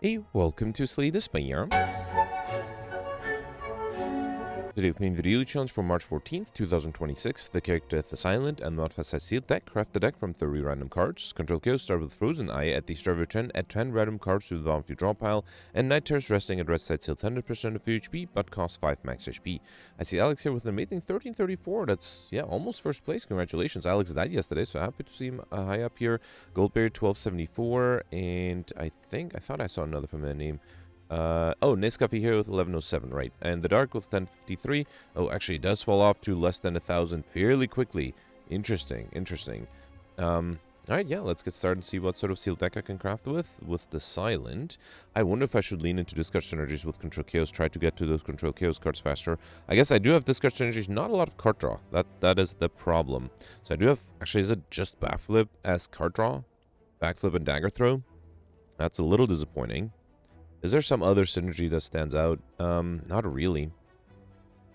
Hey, welcome to Slay the Spire. Today we're playing the daily challenge for March 14th, 2026. The character is silent and not has a sealed deck. Craft the deck from 30 random cards. Control chaos, start with Frozen Eye. At the start of your turn, add 10 random cards to the bottom of your draw pile. And Night Terrors resting at red side sealed 100% of your HP, but cost 5 max HP. I see Alex here with an amazing 1334. That's, yeah, almost first place. Congratulations. Alex died yesterday, so happy to see him high up here. Goldberry 1274. And I thought I saw another familiar name. Nescafe here with 1107, right? And the Dark with 1053. Oh, actually, it does fall off to less than 1,000 fairly quickly. Interesting. Alright, yeah, let's get started and see what sort of sealed deck I can craft with the Silent. I wonder if I should lean into discard synergies with Control Chaos, try to get to those Control Chaos cards faster. I guess I do have discard synergies, not a lot of card draw. That is the problem. So I do have, actually, is it just Backflip as card draw? Backflip and Dagger Throw? That's a little disappointing. Is there some other synergy that stands out? Not really.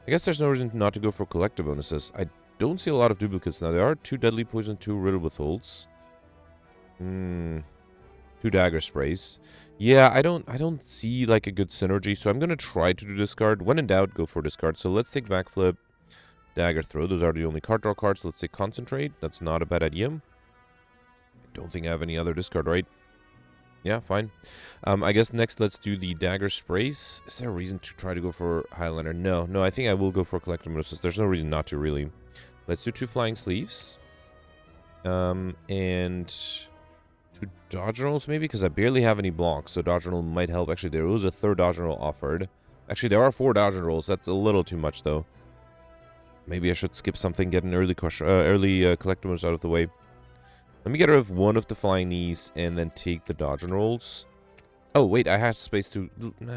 I guess there's no reason not to go for collector bonuses. I don't see a lot of duplicates now. There are 2 deadly poison, 2 riddle withholds. 2 dagger sprays. Yeah, I don't see like a good synergy, so I'm gonna try to do discard. When in doubt, go for discard. So let's take backflip, dagger throw. Those are the only card draw cards. Let's say concentrate. That's not a bad idea. I don't think I have any other discard, right? Yeah, fine. I guess next let's do the dagger sprays. Is there a reason to try to go for Highlander? No, I think I will go for collector bonuses. There's no reason not to, really. Let's do 2 flying sleeves. And 2 dodge rolls, maybe, because I barely have any blocks, so dodge roll might help. Actually, there was a 3rd dodge roll offered. Actually, there are 4 dodge rolls. That's a little too much, though. Maybe I should skip something, get an early collector bonus out of the way. Let me get rid of 1 of the flying knees and then take the dodge and rolls. Oh, wait, I have space to...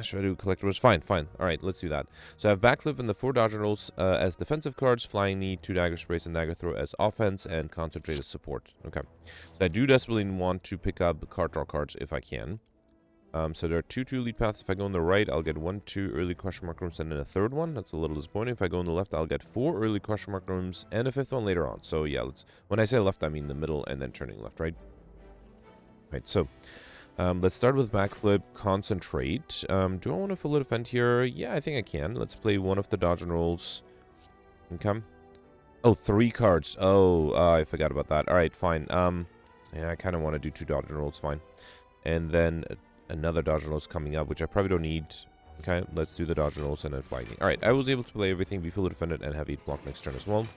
Should I do collectibles? Fine. Alright, let's do that. So I have backflip and the 4 dodge and rolls as defensive cards, flying knee, 2 dagger sprays, and dagger throw as offense, and concentrate as support. Okay. So I do desperately want to pick up card draw cards if I can. So there are 2 lead paths. If I go on the right, I'll get 1, 2 early question mark rooms and then a 3rd one. That's a little disappointing. If I go on the left, I'll get 4 early question mark rooms and a 5th one later on. So yeah, when I say left, I mean the middle and then turning left, right? Right, so let's start with backflip, concentrate. Do I want to full defend here? Yeah, I think I can. Let's play 1 of the dodge and rolls. Okay. Oh, 3 cards. Oh, I forgot about that. All right, fine. Yeah, I kind of want to do 2 dodge and rolls. Fine. And then another dodge rolls coming up, which I probably don't need. Okay, let's do the dodge rolls and then flying. All right, I was able to play everything, be fully defended, and have 8 block next turn as well.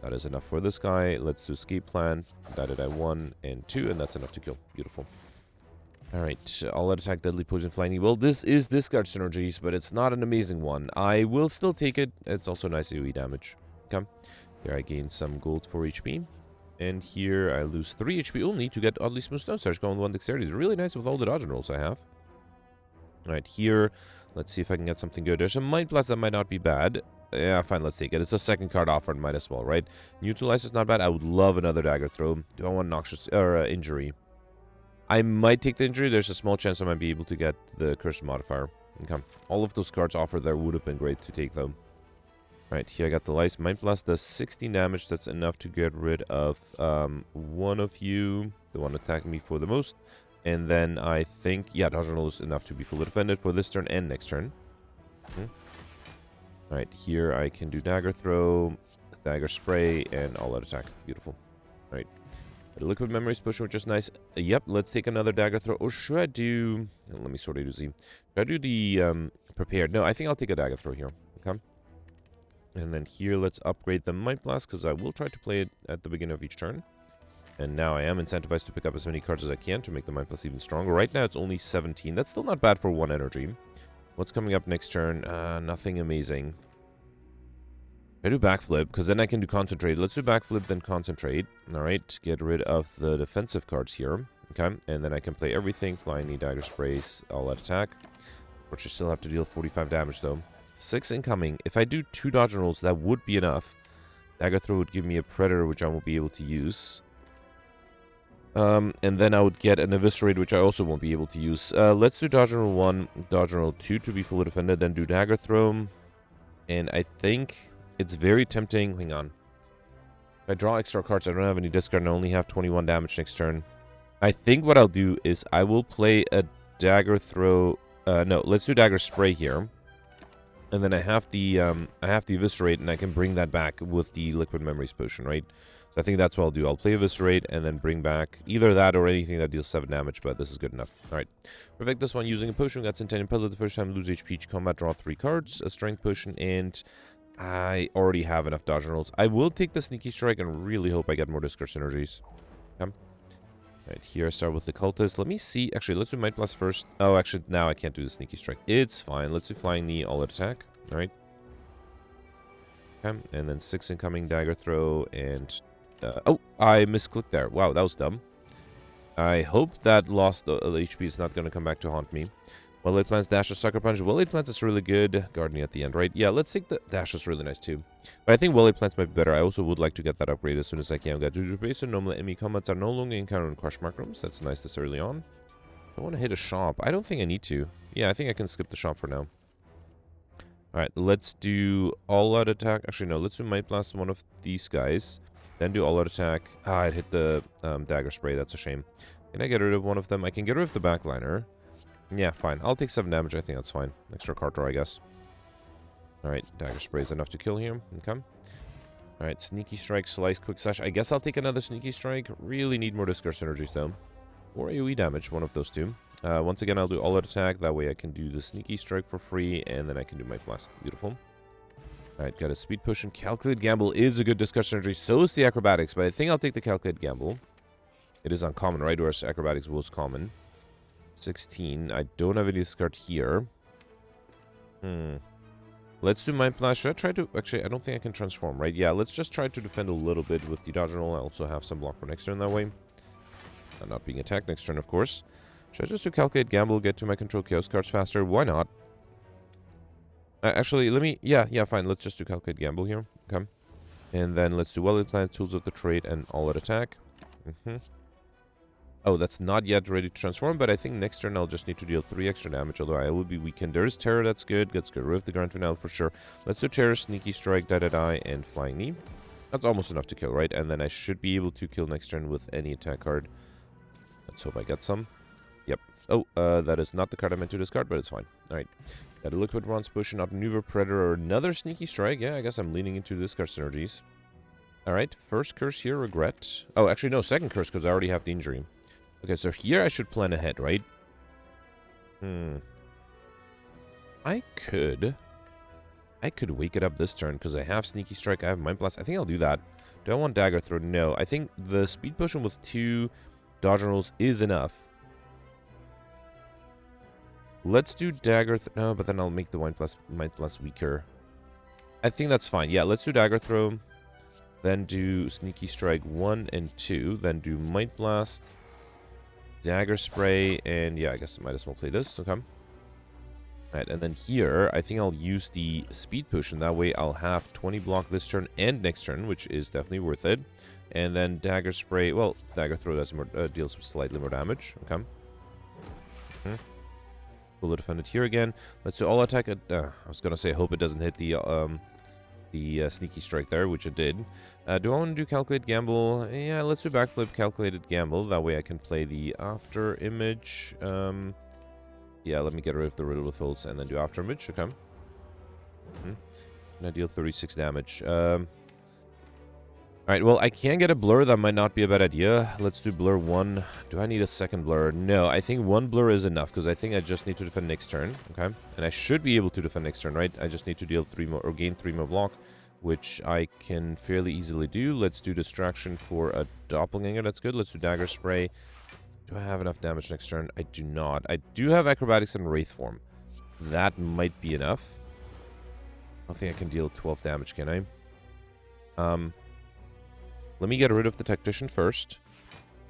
That is enough for this guy. Let's do escape plan. That did I 1 and 2, and that's enough to kill. Beautiful. All right, all out attack, deadly poison, flying. Well, this is discard synergies, but it's not an amazing one. I will still take it. It's also nice AoE damage. Okay, here I gain some gold for HP. And here I lose 3 HP only to get oddly smooth stone stars going 1 dexterity. It's really nice with all the dodge and rolls I have. Alright, here, let's see if I can get something good. There's a Mind Blast that might not be bad. Yeah, fine, let's take it. It's a 2nd card offered, might as well, right? Neutralize is not bad. I would love another dagger throw. Do I want noxious or injury? I might take the injury. There's a small chance I might be able to get the curse modifier. Okay. All of those cards offered there would have been great to take, though. Right, here I got the Lice. Mind Blast does 16 damage. That's enough to get rid of 1 of you, the one attacking me for the most. And then I think, yeah, dodge roll is enough to be fully defended for this turn and next turn. Right, here I can do dagger throw, dagger spray, and all out attack. Beautiful. Right. The liquid memories push, which is nice. Yep, let's take another dagger throw. Or should I do... Let me sort of do Z. Should I do the prepared? No, I think I'll take a dagger throw here. Okay. And then here, let's upgrade the Might Blast, because I will try to play it at the beginning of each turn. And now I am incentivized to pick up as many cards as I can to make the Might Blast even stronger. Right now, it's only 17. That's still not bad for 1 energy. What's coming up next turn? Nothing amazing. I do backflip, because then I can do concentrate. Let's do backflip, then concentrate. Alright, get rid of the defensive cards here. Okay, and then I can play everything. Flying knee, dagger sprays, all out attack. Which I still have to deal 45 damage, though. 6 incoming. If I do 2 dodge rolls, that would be enough. Dagger throw would give me a predator, which I won't be able to use. And then I would get an eviscerate, which I also won't be able to use. Let's do dodge roll 1, dodge roll 2 to be fully defended, then do dagger throw. And I think it's very tempting. Hang on. If I draw extra cards, I don't have any discard, and I only have 21 damage next turn. I think what I'll do is I will play a Dagger Throw. No, let's do Dagger Spray here. And then I have the Eviscerate, and I can bring that back with the Liquid Memories potion, right? So I think that's what I'll do. I'll play Eviscerate and then bring back either that or anything that deals 7 damage, but this is good enough. Alright. Perfect this one using a potion. Got Centennial Puzzle the first time. Lose HP each combat. Draw 3 cards. A Strength potion, and I already have enough dodge and rolls. I will take the Sneaky Strike and really hope I get more discard synergies. Okay. Alright, here I start with the Cultist. Let me see. Actually, let's do Might Blast first. Oh, actually, now I can't do the Sneaky Strike. It's fine. Let's do Flying Knee, all-out attack. Alright. Okay, and then 6 incoming Dagger Throw, and... oh, I misclicked there. Wow, that was dumb. I hope that lost the HP is not going to come back to haunt me. Well-laid Plants, Dash, Sucker Punch. Well-laid Plants is really good. Gardening at the end, right? Yeah, let's take the... Dash is really nice, too. But I think Well-laid Plants might be better. I also would like to get that upgrade as soon as I can. Got Juju Base, and normal enemy combats are no longer encountered in Crush Mark Rooms. That's nice this early on. I want to hit a shop. I don't think I need to. Yeah, I think I can skip the shop for now. Alright, let's do all-out attack. Actually, no, let's do Might Blast one of these guys. Then do all-out attack. Ah, it hit the Dagger Spray. That's a shame. Can I get rid of one of them? I can get rid of the backliner. Yeah, fine. I'll take 7 damage. I think that's fine. Extra card draw, I guess. Alright, Dagger Spray is enough to kill him. Okay. Alright, Sneaky Strike, Slice, Quick Slash. I guess I'll take another Sneaky Strike. Really need more discard synergies, though. Or AoE damage, one of those two. Once again, I'll do all-out attack. That way I can do the Sneaky Strike for free, and then I can do my Blast. Beautiful. Alright, got a Speed Potion. Calculate Gamble is a good discard synergy. So is the Acrobatics, but I think I'll take the Calculate Gamble. It is uncommon, right? Whereas Acrobatics was common. 16. I don't have any discard here. Let's do Mind Blast. Should I try to... Actually, I don't think I can transform, right? Yeah, let's just try to defend a little bit with the dodge and roll. I also have some block for next turn that way. I'm not being attacked next turn, of course. Should I just do Calculate Gamble, get to my control chaos cards faster? Why not? Actually, let me... Yeah, fine. Let's just do Calculate Gamble here. Okay. And then let's do Well-laid Plants, Tools of the Trade, and all-out attack. Oh, that's not yet ready to transform, but I think next turn I'll just need to deal 3 extra damage, although I will be weakened. There is Terror, that's good. Let's get rid of the Grand Finale for sure. Let's do Terror, Sneaky Strike, Die, and Flying Knee. That's almost enough to kill, right? And then I should be able to kill next turn with any attack card. Let's hope I get some. Yep. Oh, that is not the card I meant to discard, but it's fine. Alright. Got a Liquid Bronze Potion, Outmaneuver, Predator, or another Sneaky Strike. Yeah, I guess I'm leaning into discard synergies. Alright, first curse here, Regret. Oh, actually, no, second curse, because I already have the injury. Okay, so here I should plan ahead, right? I could wake it up this turn, because I have Sneaky Strike, I have Mind Blast. I think I'll do that. Do I want Dagger Throw? No. I think the Speed Potion with 2 dodge and rolls is enough. Let's do Dagger No, but then I'll make the Mind Blast weaker. I think that's fine. Yeah, let's do Dagger Throw. Then do Sneaky Strike 1 and 2. Then do Might Blast, Dagger Spray, and yeah, I guess I might as well play this. Okay. Alright, and then here, I think I'll use the Speed Potion. That way I'll have 20 block this turn and next turn, which is definitely worth it. And then Dagger Spray, well, Dagger Throw does more, deals slightly more damage. Okay. We'll defend it here again. Let's do all attack. I was going to say, I hope it doesn't hit the Sneaky Strike there, which it did. Do I want to do Calculate Gamble? Yeah, let's do Backflip, Calculated Gamble. That way I can play the After Image. Yeah, let me get rid of the Riddle Withholds and then do After Image. Okay. And I deal 36 damage. Alright, well, I can get a Blur. That might not be a bad idea. Let's do Blur 1. Do I need a second Blur? No, I think 1 Blur is enough, because I think I just need to defend next turn. Okay? And I should be able to defend next turn, right? I just need to deal 3 more, or gain 3 more block, which I can fairly easily do. Let's do Distraction for a Doppelganger. That's good. Let's do Dagger Spray. Do I have enough damage next turn? I do not. I do have Acrobatics and Wraith Form. That might be enough. I think I can deal 12 damage, can I? Let me get rid of the Tactician first.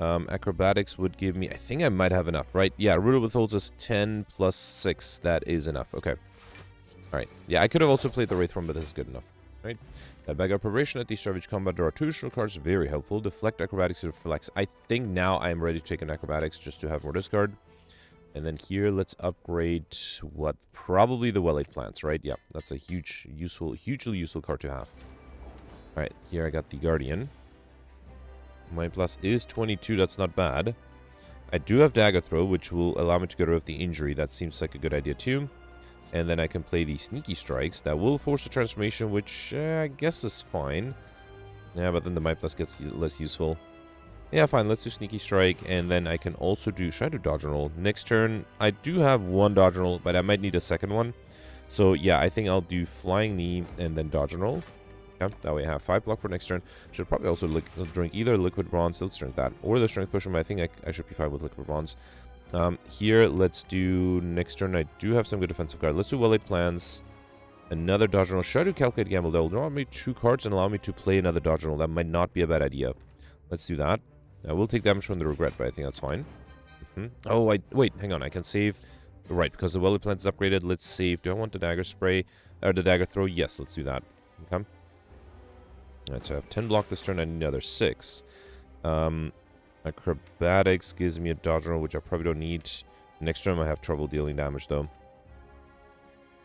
Acrobatics would give me... I think I might have enough, right? Yeah, Riddle Withholds is 10 plus 6. That is enough. Okay. Alright. Yeah, I could have also played the Wraith Form, but this is good enough. Right? Bag Preparation at the start of each combat. There are 2 additional cards. Very helpful. Deflect Acrobatics to Reflex. I think now I'm ready to take an Acrobatics just to have more discard. And then here, let's upgrade what? Probably the Well-laid Plants, right? Yeah, that's a hugely useful card to have. Alright, here I got the Guardian. My plus is 22, that's not bad. I do have Dagger Throw, which will allow me to get rid of the injury. That seems like a good idea too. And then I can play the Sneaky Strikes. That will force a transformation, which I guess is fine. Yeah, but then the Might Plus gets less useful. Yeah, fine. Let's do Sneaky Strike. And then I can also do... Should I do Dodge and Roll? Next turn, I do have one Dodge and Roll, but I might need a second one. So, yeah, I think I'll do Flying Knee and then Dodge and Roll. Yeah, that way I have 5 block for next turn. Should probably also drink either Liquid Bronze, let's drink that, or the Strength Potion, but I think I should be fine with Liquid Bronze. Here, let's do next turn. I do have some good defensive card. Let's do Well-Laid Plans. Another Dodge and Roll. Should I do Calculate Gamble? That will draw me 2 cards and allow me to play another Dodge and Roll. That might not be a bad idea. Let's do that. I will take damage from the Regret, but I think that's fine. Oh, wait, hang on. I can save. Right, because the Well-Laid Plans is upgraded. Let's save. Do I want the Dagger Spray? Or the Dagger Throw? Yes, let's do that. Okay. Alright, so I have 10 block this turn. I need another 6. Acrobatics gives me a Dodge and Roll, which I probably don't need. Next turn I have trouble dealing damage, though.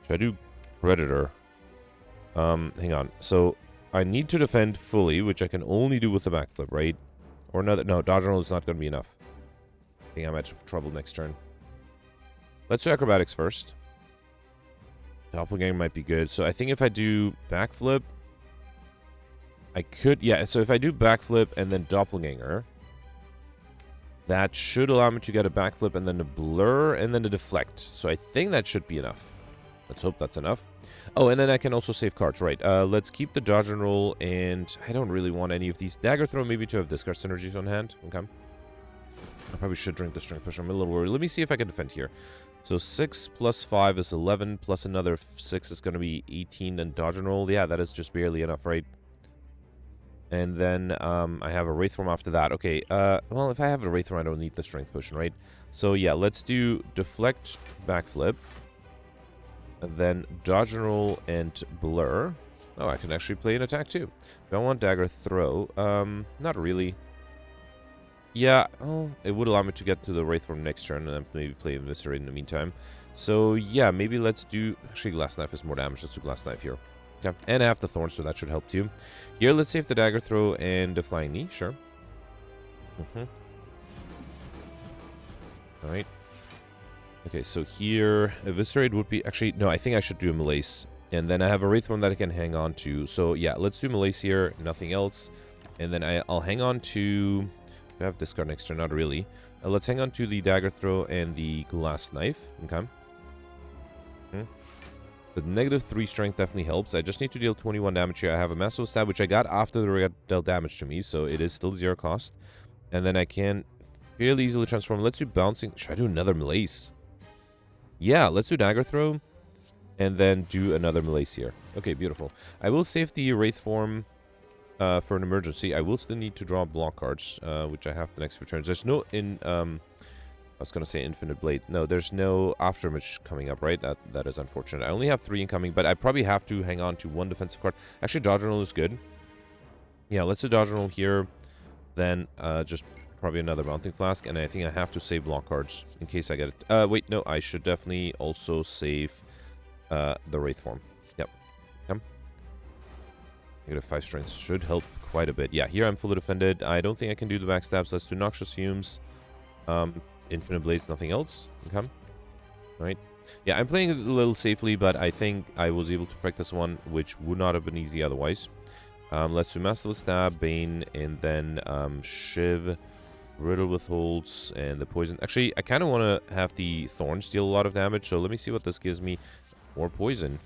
Should I do Predator? Hang on. So, I need to defend fully, which I can only do with the backflip, right? Or another... No, Dodge and Roll is not going to be enough. I think I'm at trouble next turn. Let's do Acrobatics first. Doppelganger might be good. So, I think if I do backflip... I could... Yeah, so if I do backflip and then Doppelganger... That should allow me to get a backflip and then a blur and then a deflect. So I think that should be enough. Let's hope that's enough. Oh, and then I can also save cards. Right. Let's keep the Dodge and Roll, and I don't really want any of these. Dagger Throw maybe to have discard synergies on hand. Okay. I probably should drink the Strength Push. I'm a little worried. Let me see if I can defend here. So 6 plus 5 is 11, plus another 6 is going to be 18, and Dodge and Roll. Yeah, that is just barely enough, right? And then I have a Wraith Form after that. Okay, well, if I have a Wraith Form, I don't need the Strength Potion, right? So, yeah, let's do Deflect, Backflip. And then Dodge and Roll and Blur. Oh, I can actually play an attack, too. Do I want Dagger Throw? Not really. Yeah, well, it would allow me to get to the Wraith Form next turn, and then maybe play Eviscerate in the meantime. So, yeah, maybe let's do... Actually, Glass Knife is more damage. Let's do Glass Knife here. Okay. And I have the Thorn, so that should help too. Here, let's save the Dagger Throw and the Flying Knee. Sure. Alright. Okay, so here, Eviscerate would be... Actually, no, I think I should do a Malaise. And then I have a Wraith Form that I can hang on to. So, yeah, let's do Malaise here. Nothing else. And then I'll hang on to... I have discard next turn, not really. Let's hang on to the Dagger Throw and the Glass Knife. Okay. The -3 strength definitely helps. I just need to deal 21 damage here. I have a Massive Stab, which I got after the Regret dealt damage to me, so it is still 0 cost. And then I can fairly easily transform. Let's do Bouncing. Should I do another Malaise? Yeah, let's do Dagger Throw. And then do another Malaise here. Okay, beautiful. I will save the Wraith Form for an emergency. I will still need to draw block cards, which I have the next few turns. There's no I was going to say Infinite Blade. No, there's no Afterimage coming up, right? That is unfortunate. I only have 3 incoming, but I probably have to hang on to 1 defensive card. Actually, Dodge and Roll is good. Yeah, let's do Dodge and Roll here. Then just probably another Mounting Flask, and I think I have to save block cards in case I get it. Wait, no, I should definitely also save the Wraith Form. Yep. Come. -5 strength should help quite a bit. Yeah, here I'm fully defended. I don't think I can do the backstabs. Let's do Noxious Fumes. Infinite Blades, nothing else. Okay. Alright. Yeah, I'm playing it a little safely, but I think I was able to practice one, which would not have been easy otherwise. Let's do Masterless Stab, Bane, and then Shiv, Riddle Withholds, and the Poison. Actually, I kind of want to have the Thorns deal a lot of damage, so let me see what this gives me. More Poison.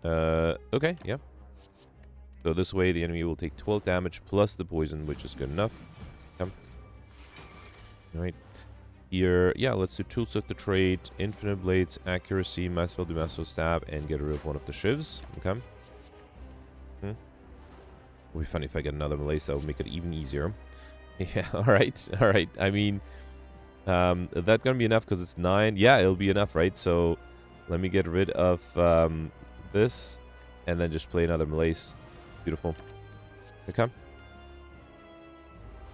Okay, yeah. So this way, the enemy will take 12 damage plus the Poison, which is good enough. Okay. Alright. Here, yeah, let's do Tools of the Trade, Infinite Blades, Accuracy, might as well do Massive Stab, and get rid of one of the Shivs. Okay. It would be funny if I get another Malaise. That would make it even easier. Yeah, alright, alright. I mean, is that gonna be enough because it's 9? Yeah, it'll be enough, right? So, let me get rid of this, and then just play another Malaise. Beautiful. Okay.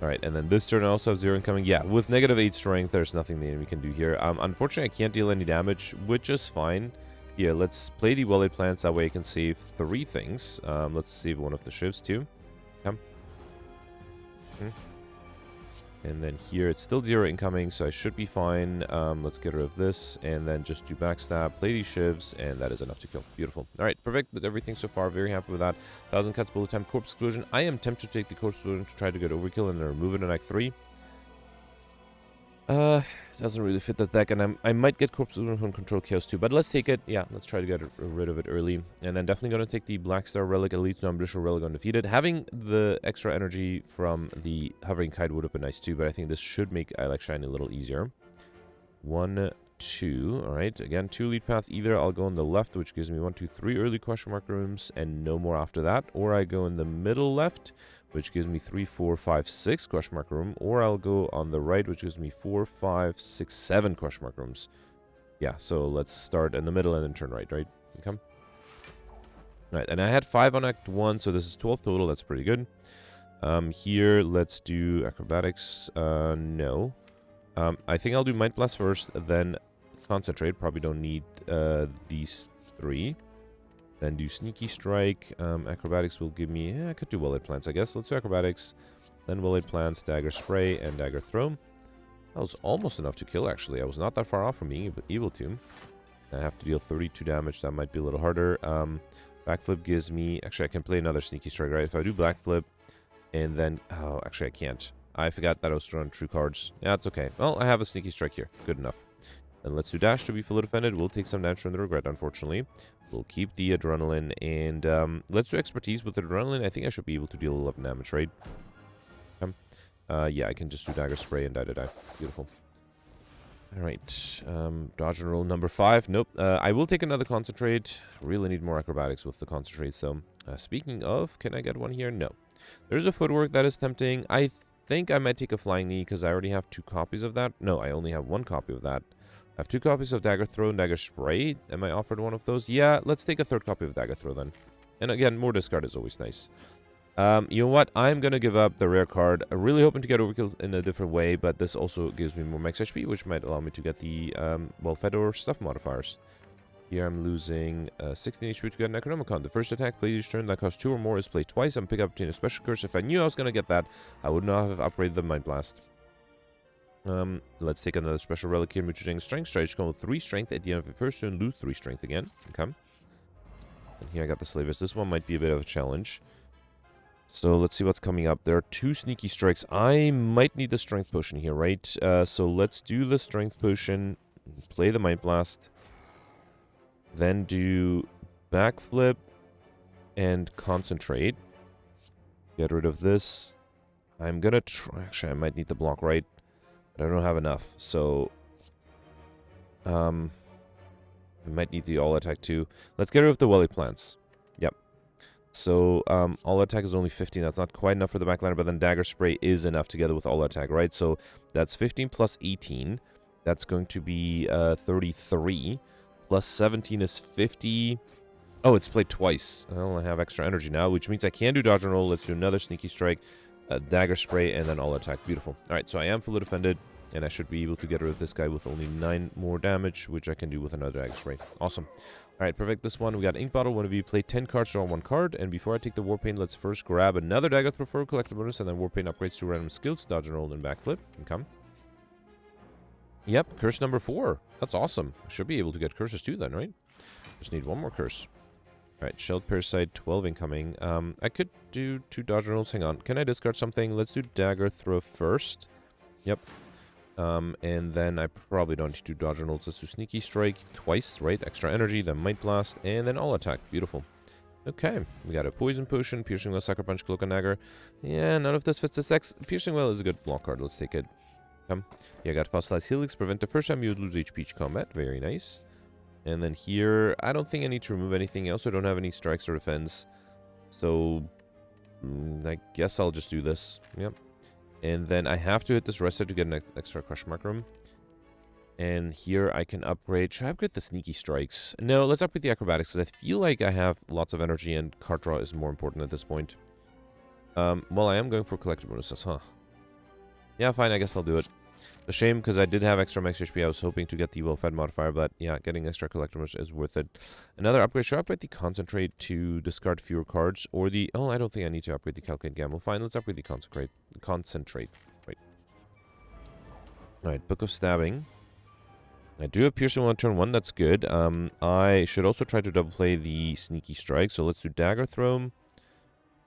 Alright, and then this turn I also have 0 incoming. Yeah, with -8 strength, there's nothing the enemy can do here. Unfortunately, I can't deal any damage, which is fine. Here, let's play the Well-Laid Plans. That way I can save 3 things. Let's save one of the Shivs, too. Okay. And then here, it's still 0 incoming, so I should be fine. Let's get rid of this, and then just do backstab, play these shivs, and that is enough to kill. Beautiful. Alright, perfect with everything so far. Very happy with that. 1000 cuts, bullet time, corpse explosion. I am tempted to take the corpse explosion to try to get overkill and then remove it in Act 3. Doesn't really fit that deck, and I might get corpse explosion from control chaos too, but let's take it. Yeah, let's try to get rid of it early. And then definitely going to take the Black Star Relic, Elite Non-Judicial Relic undefeated. Having the extra energy from the Hovering Kite would have been nice too, but I think this should make Eye Like Shine a little easier. 1, 2. Alright, again, 2 lead paths. Either I'll go on the left, which gives me 1, 2, 3 early question mark rooms, and no more after that, or I go in the middle left, which gives me 3, 4, 5, 6 question mark room, or I'll go on the right, which gives me 4, 5, 6, 7 question mark rooms. Yeah, so let's start in the middle and then turn right, right? Okay. Right, and I had 5 on Act 1, so this is 12 total. That's pretty good. Here, let's do acrobatics. No. I think I'll do Mind Blast first, then Concentrate. Probably don't need these 3. Then do Sneaky Strike. Acrobatics will give me... I could do Well-Laid Plants, I guess. Let's do Acrobatics. Then Well-Laid Plants, Dagger Spray, and Dagger Throw. That was almost enough to kill, actually. I was not that far off from being able to. I have to deal 32 damage. That might be a little harder. Backflip gives me... Actually, I can play another Sneaky Strike, right? If I do Backflip, and then... Oh, actually, I can't. I forgot that I was throwing true cards. Yeah, it's okay. Well, I have a Sneaky Strike here. Good enough. Then let's do Dash to be fully defended. We'll take some damage from the Regret, unfortunately. We'll keep the Adrenaline, and let's do Expertise with the Adrenaline. I think I should be able to deal 11 damage, right? Yeah, I can just do Dagger Spray and die. Beautiful. Alright, dodge and roll number 5. Nope. I will take another Concentrate. Really need more Acrobatics with the Concentrate, so... speaking of, can I get one here? No. There's a Footwork that is tempting. I think I might take a Flying Knee, because I already have 2 copies of that. No, I only have 1 copy of that. I have 2 copies of Dagger Throw and Dagger Spray. Am I offered one of those? Yeah, let's take a 3rd copy of Dagger Throw then. And again, more discard is always nice. You know what? I'm going to give up the rare card. I'm really hoping to get Overkill in a different way, but this also gives me more max HP, which might allow me to get the well-fed or stuff modifiers. Here I'm losing 16 HP to get an Necronomicon. The first attack played each turn that costs 2 or more is played twice and pick up a special curse. If I knew I was going to get that, I would not have upgraded the Mind Blast. Let's take another special relic here, Mutating Strength. Strategy come with 3 strength at the end of the first turn, lose 3 strength again. Okay. And here I got the Slavers. This one might be a bit of a challenge. So let's see what's coming up. There are 2 Sneaky Strikes. I might need the Strength Potion here, right? So let's do the Strength Potion, play the Mind Blast, then do Backflip and Concentrate. Get rid of this. I'm gonna try... Actually, I might need the block, right? But I don't have enough, so... I might need the all attack too. Let's get rid of the Welly Plants. Yep. So, all attack is only 15. That's not quite enough for the backliner, but then Dagger Spray is enough together with all attack, right? So, that's 15 plus 18. That's going to be 33. Plus 17 is 50. Oh, it's played twice. Well, I have extra energy now, which means I can do dodge and roll. Let's do another Sneaky Strike, Dagger Spray, and then all attack. Beautiful. Alright, so I am fully defended, and I should be able to get rid of this guy with only 9 more damage, which I can do with another Dagger Spray. Awesome. Alright, perfect. This one, we got Ink Bottle. One of you play 10 cards, draw 1 card, and before I take the Warpaint, let's first grab another Dagger Throw for a collector bonus, and then Warpaint upgrades to random skills, dodge and roll, and backflip. Okay. Yep, curse number 4. That's awesome. Should be able to get curses too then, right? Just need 1 more curse. Alright, Shelled Parasite, 12 incoming. I could do 2 dodge rolls. Hang on. Can I discard something? Let's do Dagger Throw first. Yep. And then I probably don't need to dodge rolls. Let's do Sneaky Strike twice, right? Extra energy, then Might Blast, and then all attack. Beautiful. Okay, we got a Poison Potion, Piercing Well, Sucker Punch, Cloak and Dagger. Yeah, none of this fits the sex. Piercing Well is a good block card. Let's take it. Yeah, I got Fossilized Helix. Prevent the first time you would lose HP each combat. Very nice. And then here, I don't think I need to remove anything else. I don't have any strikes or defense. So, I guess I'll just do this. Yep. And then I have to hit this reset to get an extra Crush Mark Room. And here I can upgrade. Should I upgrade the Sneaky Strikes? No, let's upgrade the Acrobatics, because I feel like I have lots of energy and card draw is more important at this point. Well, I am going for collector bonuses, huh? Yeah, fine, I guess I'll do it. A shame, because I did have extra max HP. I was hoping to get the well-fed modifier, but yeah, getting extra collectors is worth it. Another upgrade. Should I upgrade the Concentrate to discard fewer cards? Or the... Oh, I don't think I need to upgrade the Calculate Gamble. Fine, let's upgrade the Concentrate. Right. Alright, Book of Stabbing. I do have Piercing on turn 1, that's good. I should also try to double play the Sneaky Strike, so let's do Dagger Throw.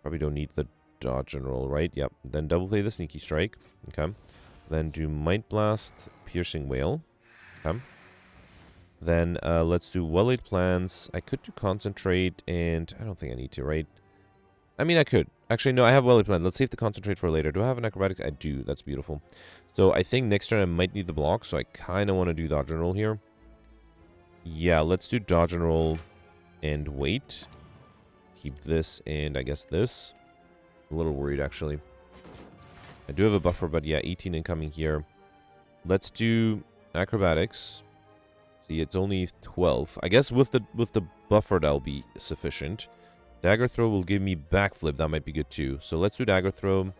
Probably don't need the dodge and roll, right? Yep. Then double play the Sneaky Strike. Okay. Then do Might Blast, Piercing Wail. Okay. Then let's do Well-Laid Plans. I could do Concentrate, and I don't think I need to, right? I mean, I could. Actually, no, I have Well-Laid Plans. Let's save the Concentrate for later. Do I have an Acrobatics? I do. That's beautiful. So I think next turn I might need the block, so I kind of want to do Dodge and Roll here. Yeah, let's do Dodge and Roll and wait. Keep this and I guess this. A little worried, actually. I do have a buffer, but yeah, 18 incoming here. Let's do Acrobatics. See, it's only 12. I guess with the buffer, that'll be sufficient. Dagger Throw will give me Backflip. That might be good, too. So let's do Dagger Throw.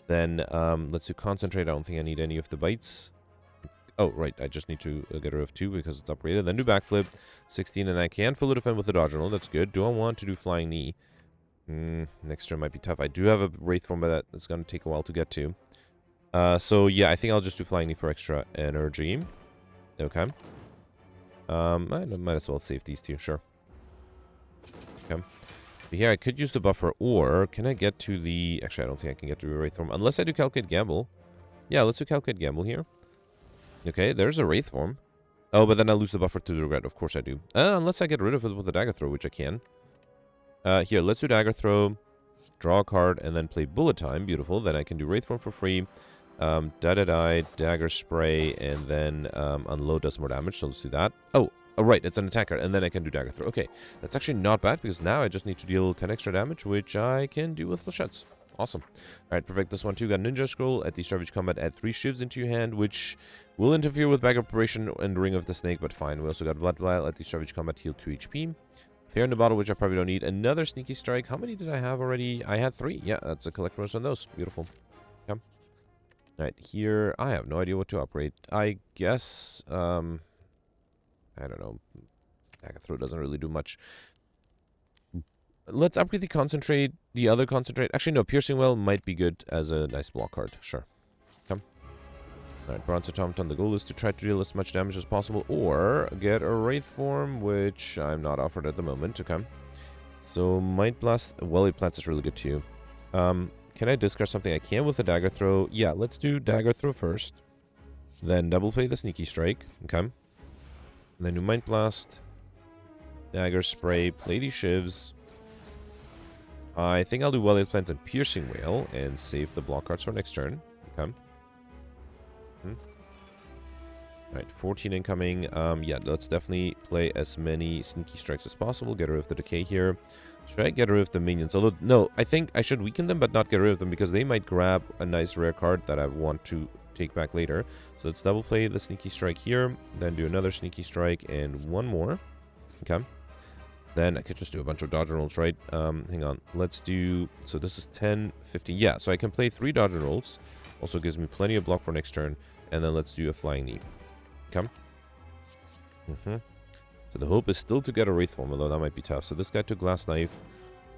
Then let's do Concentrate. I don't think I need any of the bites. Oh, right. I just need to get rid of 2 because it's upgraded. Then do Backflip. 16, and I can fully defend with the Dodge and Roll. That's good. Do I want to do Flying Knee? Next turn might be tough. I do have a Wraith form, but that's going to take a while to get to. So, yeah, I think I'll just do Flying Knee for extra energy. Okay. I might as well save these 2, sure. Okay. But here, I could use the buffer, or can I get to the... Actually, I don't think I can get to the Wraith form, unless I do Calculate Gamble. Yeah, let's do Calculate Gamble here. Okay, there's a Wraith form. Oh, but then I lose the buffer to the regret. Of course I do. Unless I get rid of it with a Dagger Throw, which I can. Here, let's do Dagger Throw, draw a card, and then play Bullet Time. Beautiful. Then I can do Wraith form for free. Dagger Spray, and then Unload does more damage, so let's do that. Oh, right, it's an attacker, and then I can do Dagger Throw. Okay, that's actually not bad, because now I just need to deal 10 extra damage, which I can do with Flechettes. Awesome. Alright, perfect. This one too. Got Ninja Scroll. At the start of each combat, add 3 shivs into your hand, which will interfere with Bag of Preparation and Ring of the Snake, but fine. We also got Blood Vial. At the start of each combat, heal 2 HP. Fair in the Bottle, which I probably don't need. Another Sneaky Strike. How many did I have already? I had 3. Yeah, that's a collect bonus on those. Beautiful. Okay. Alright, here, I have no idea what to upgrade. I guess, I don't know. Dagger Throw doesn't really do much. Let's upgrade the Concentrate, the other Concentrate. Actually, no, Piercing Well might be good as a nice block card. Sure. Come. Alright, Bronze Automaton. The goal is to try to deal as much damage as possible, or get a Wraith form, which I'm not offered at the moment. Okay. So, Might Blast. Well-Laid Plans is really good too. Can I discard something? I can with a Dagger Throw. Yeah, let's do Dagger Throw first. Then double play the Sneaky Strike. Okay. And then do Might Blast. Dagger Spray. Play these shivs. I think I'll do Well-Laid Plans and Piercing Wail and save the block cards for next turn. Okay. Alright, 14 incoming. Yeah, let's definitely play as many Sneaky Strikes as possible. Get rid of the Decay here. Should I get rid of the minions? Although, no, I think I should weaken them, but not get rid of them, because they might grab a nice rare card that I want to take back later. So let's double play the Sneaky Strike here, then do another Sneaky Strike, and one more. Okay. Then I could just do a bunch of dodge and rolls, right? Hang on. Let's do... So this is 10, 15. Yeah, so I can play 3 dodge and rolls. Also gives me plenty of block for next turn. And then let's do a Flying Knee. Okay. So the hope is still to get a Wraith form, although that might be tough. So this guy took Glass Knife.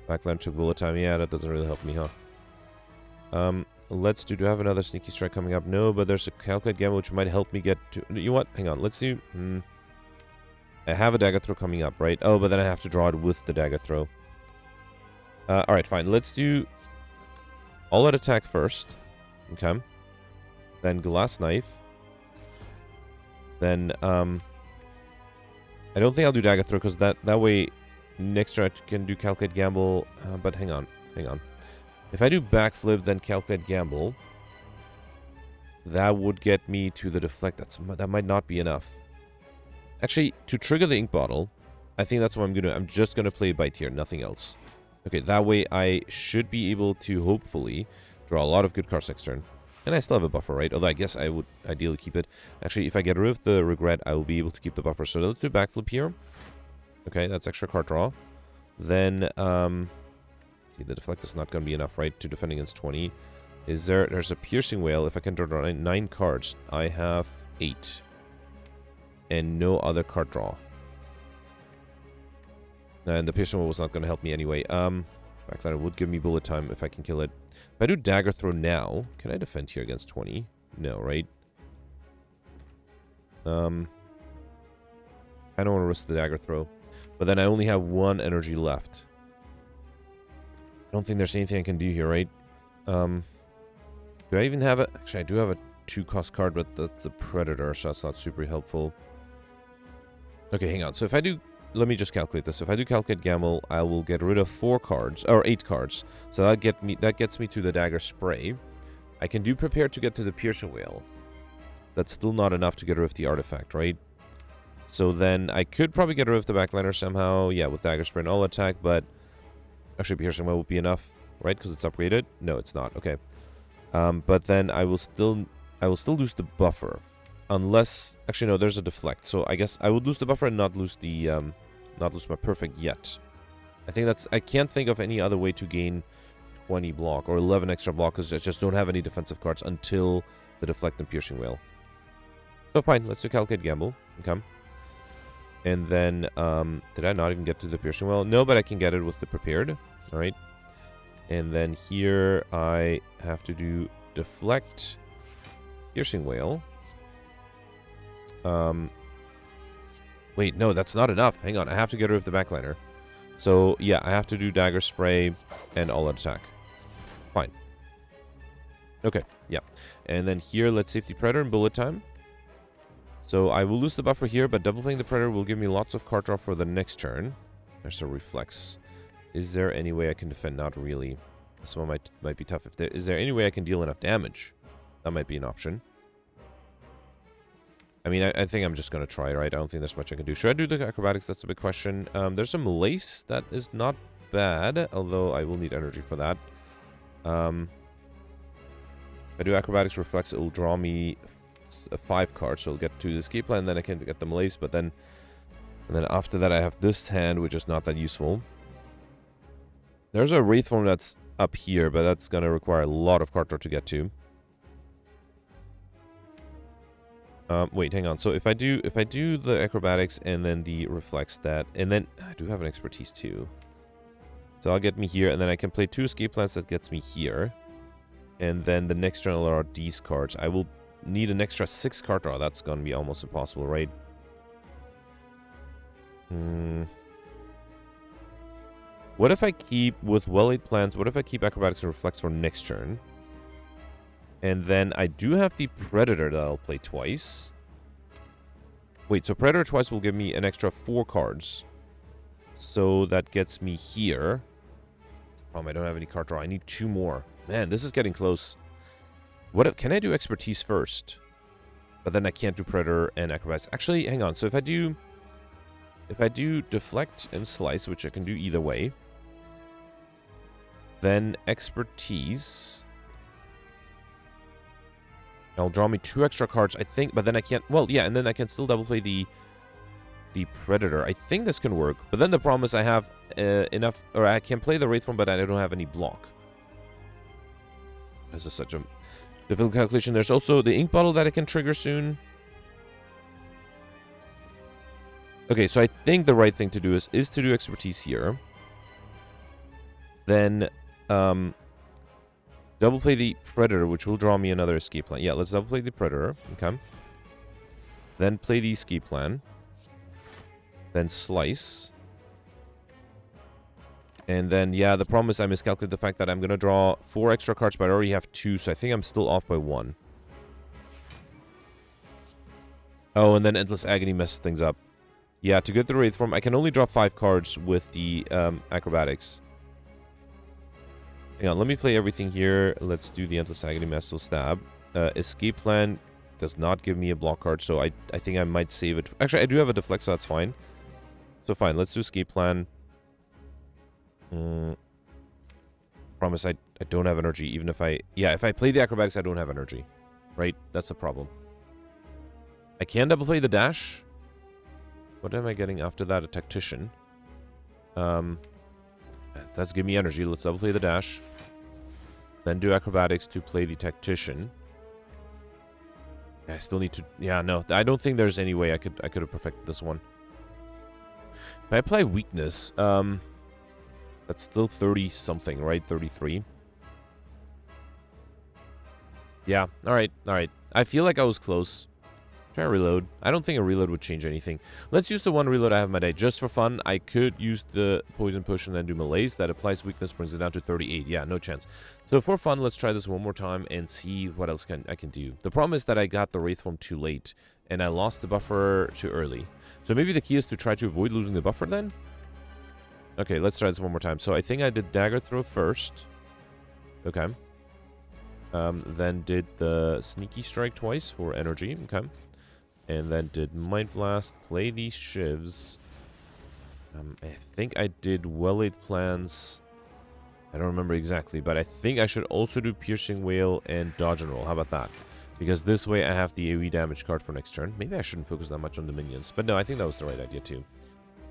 Backline took Bullet Time. Yeah, that doesn't really help me, huh? Let's do... Do I have another Sneaky Strike coming up? No, but there's a Calculate Gamble, which might help me get to... You know what? Hang on. Let's do... I have a Dagger Throw coming up, right? Oh, but then I have to draw it with the Dagger Throw. Alright, fine. Let's do... All-out attack first. Okay. Then Glass Knife. Then, I don't think I'll do Dagger Throw, because that way next turn I can do Calculate Gamble. But hang on. Hang on. If I do Backflip, then Calculate Gamble, that would get me to the Deflect. That might not be enough. Actually, to trigger the Ink Bottle, I think that's what I'm going to do. I'm just going to play Bite here, nothing else. Okay, that way I should be able to hopefully draw a lot of good cards next turn. And I still have a buffer, right? Although I guess I would ideally keep it. Actually, if I get rid of the Regret, I will be able to keep the buffer. So let's do Backflip here. Okay, that's extra card draw. Then, see, the Deflect is not going to be enough, right, to defend against 20. There's a Piercing Wail. If I can draw 9 cards, I have 8. And no other card draw. And the Piercing Wail was not going to help me anyway. Backliner would give me Bullet Time if I can kill it. If I do Dagger Throw now, can I defend here against 20? No, right? I don't want to risk the dagger throw. But then I only have 1 energy left. I don't think there's anything I can do here, right? Do I even have it? Actually, I do have a 2-cost card, but that's a Predator, so that's not super helpful. Okay, hang on. So if I do... Let me just calculate this. If I do calculate Gamble, I will get rid of 4 cards, or 8 cards. So that gets me to the Dagger Spray. I can do Prepare to get to the Piercing Whale. That's still not enough to get rid of the artifact, right? So then I could probably get rid of the Backliner somehow. Yeah, with Dagger Spray and All Attack, but... Actually, Piercing Whale would be enough, right? Because it's upgraded? No, it's not. Okay. But then I will still lose the buffer. Unless... Actually, no, there's a deflect. So I guess I would lose the buffer and not lose the... not lose my perfect yet. I think that's... I can't think of any other way to gain 20 block or 11 extra block because I just don't have any defensive cards until the deflect and Piercing Whale. So fine, let's do Calculate Gamble. Okay. And then, did I not even get to the Piercing Whale? No, but I can get it with the Prepared. Alright. And then here I have to do Deflect, Piercing Whale. Wait, no, that's not enough. Hang on, I have to get rid of the Backliner. So, yeah, I have to do Dagger Spray and All Out Attack. Fine. Okay, yeah. And then here, let's save the Predator and Bullet Time. So, I will lose the buffer here, but double playing the Predator will give me lots of card draw for the next turn. There's a Reflex. Is there any way I can defend? Not really. This one might be tough. Is there any way I can deal enough damage? That might be an option. I mean, I think I'm just going to try, right? I don't think there's much I can do. Should I do the acrobatics? That's a big question. There's some lace. That is not bad, although I will need energy for that. If I do acrobatics reflex, it will draw me 5 cards, so I'll get to the escape plan, and then I can get the malaise, but then... And then after that, I have this hand, which is not that useful. There's a Wraith form that's up here, but that's going to require a lot of card draw to get to. Wait, hang on. So if I do the acrobatics and then the reflex that, and then I do have an expertise too. So I'll get me here, and then I can play 2 escape plans that gets me here. And then the next turn I'll draw these cards. I will need an extra 6 card draw. That's going to be almost impossible, right? What if I keep, with well-laid plans, what if I keep acrobatics and reflex for next turn? And then I do have the Predator that I'll play twice. Wait, so Predator twice will give me an extra 4 cards. So that gets me here. I don't have any card draw. I need 2 more. Man, this is getting close. What if, can I do expertise first? But then I can't do Predator and acrobatics. Actually, hang on. So if I do deflect and slice, which I can do either way, then expertise... I'll draw me 2 extra cards, I think, but then I can't... Well, yeah, and then I can still double play the Predator. I think this can work, but then the problem is I have enough... Or I can play the Wraith form, but I don't have any block. This is such a difficult calculation. There's also the Ink Bottle that I can trigger soon. Okay, so I think the right thing to do is to do expertise here. Then... double play the Predator, which will draw me another escape plan. Yeah, let's double play the Predator. Okay. Then play the escape plan. Then slice. And then, yeah, the problem is I miscalculated the fact that I'm going to draw 4 extra cards, but I already have 2, so I think I'm still off by 1. Oh, and then Endless Agony messes things up. Yeah, to get the Wraith form, I can only draw 5 cards with the acrobatics. Hang on, let me play everything here. Let's do the Endless Agony Mess. Stab. Escape plan does not give me a block card, so I think I might save it. Actually, I do have a deflect, so that's fine. So fine, let's do escape plan. Promise I don't have energy, even if I... Yeah, if I play the acrobatics, I don't have energy. Right? That's the problem. I can double play the dash. What am I getting after that? A Tactician. That's give me energy. Let's double play the dash. Then do acrobatics to play the Tactician. I still need to... Yeah, no. I don't think there's any way I could have perfected this one. If I apply weakness, that's still 30-something, right? 33. Yeah, alright, alright. I feel like I was close. Try a reload. I don't think a reload would change anything. Let's use the one reload I have in my day. Just for fun, I could use the poison potion and do malaise. That applies weakness, brings it down to 38. Yeah, no chance. So for fun, let's try this one more time and see what else I can do. The problem is that I got the Wraith form too late, and I lost the buffer too early. So maybe the key is to try to avoid losing the buffer then? Okay, let's try this one more time. So I think I did Dagger Throw first. Okay. Then did the Sneaky Strike twice for energy. Okay. And then did Mind Blast, play these shivs. I think I did well-laid plans. I don't remember exactly, but I think I should also do Piercing Wail and Dodge and Roll. How about that? Because this way I have the AoE damage card for next turn. Maybe I shouldn't focus that much on the minions. But no, I think that was the right idea too.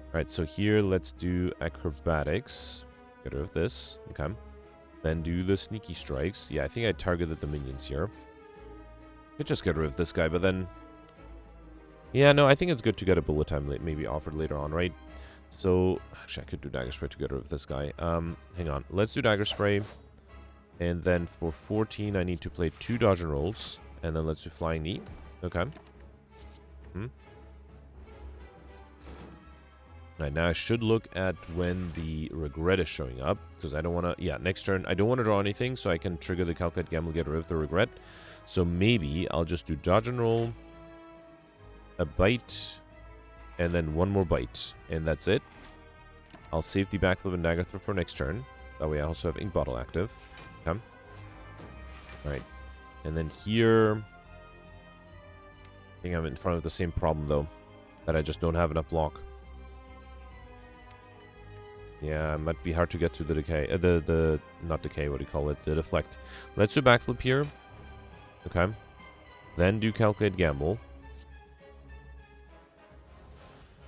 Alright, so here let's do Acrobatics. Get rid of this. Okay. Then do the Sneaky Strikes. Yeah, I think I targeted the minions here. Could just get rid of this guy, but then... Yeah, no, I think it's good to get a bullet time maybe offered later on, right? So, actually, I could do Dagger Spray to get rid of this guy. Hang on. Let's do Dagger Spray. And then for 14, I need to play 2 Dodge and Rolls. And then let's do Flying Knee. Okay. Right, now I should look at when the Regret is showing up. Because I don't want to... Yeah, next turn, I don't want to draw anything. So I can trigger the Calculate Gamble, get rid of the Regret. So maybe I'll just do Dodge and Roll, a bite, and then one more bite, and that's it. I'll save the backflip and dagger throw for next turn. That way I also have Ink Bottle active. Okay. Alright. And then here... I think I'm in front of the same problem, though. That I just don't have enough block. Yeah, it might be hard to get to the decay. Not decay, what do you call it? The deflect. Let's do backflip here. Okay. Then do Calculate Gamble.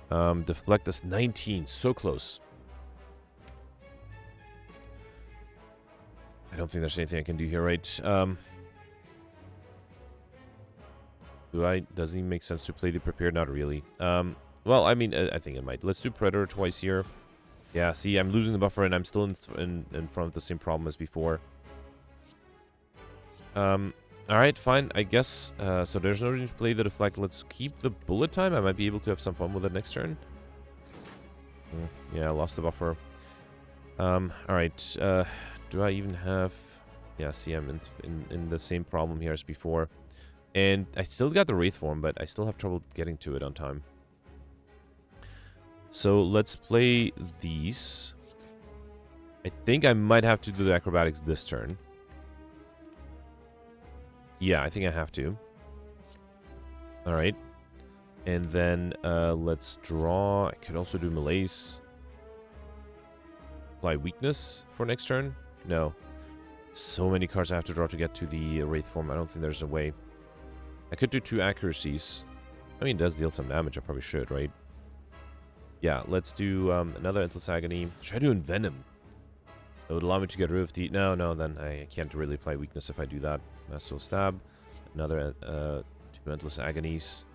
Deflect is 19. So close. I don't think there's anything I can do here, right? Does it even make sense to play the Prepared? Not really. Well, I mean, I think it might. Let's do Predator twice here. Yeah, see, I'm losing the buffer, and I'm still in front of the same problem as before. Alright, fine, I guess. So there's no reason to play the Deflect. Let's keep the bullet time. I might be able to have some fun with it next turn. Yeah, I lost the buffer. Alright, do I even have... Yeah, see, I'm in the same problem here as before. And I still got the Wraith form, but I still have trouble getting to it on time. So let's play these. I think I might have to do the Acrobatics this turn. Yeah, I think I have to. Alright. And then let's draw. I could also do Malaise. Apply Weakness for next turn. No. So many cards I have to draw to get to the Wraith form. I don't think there's a way. I could do 2 Accuracies. I mean, it does deal some damage. I probably should, right? Yeah, let's do another Endless Agony. Should I do Envenom? That would allow me to get rid of the... No, then I can't really apply Weakness if I do that. So Stab. Another 2 Endless Agonies.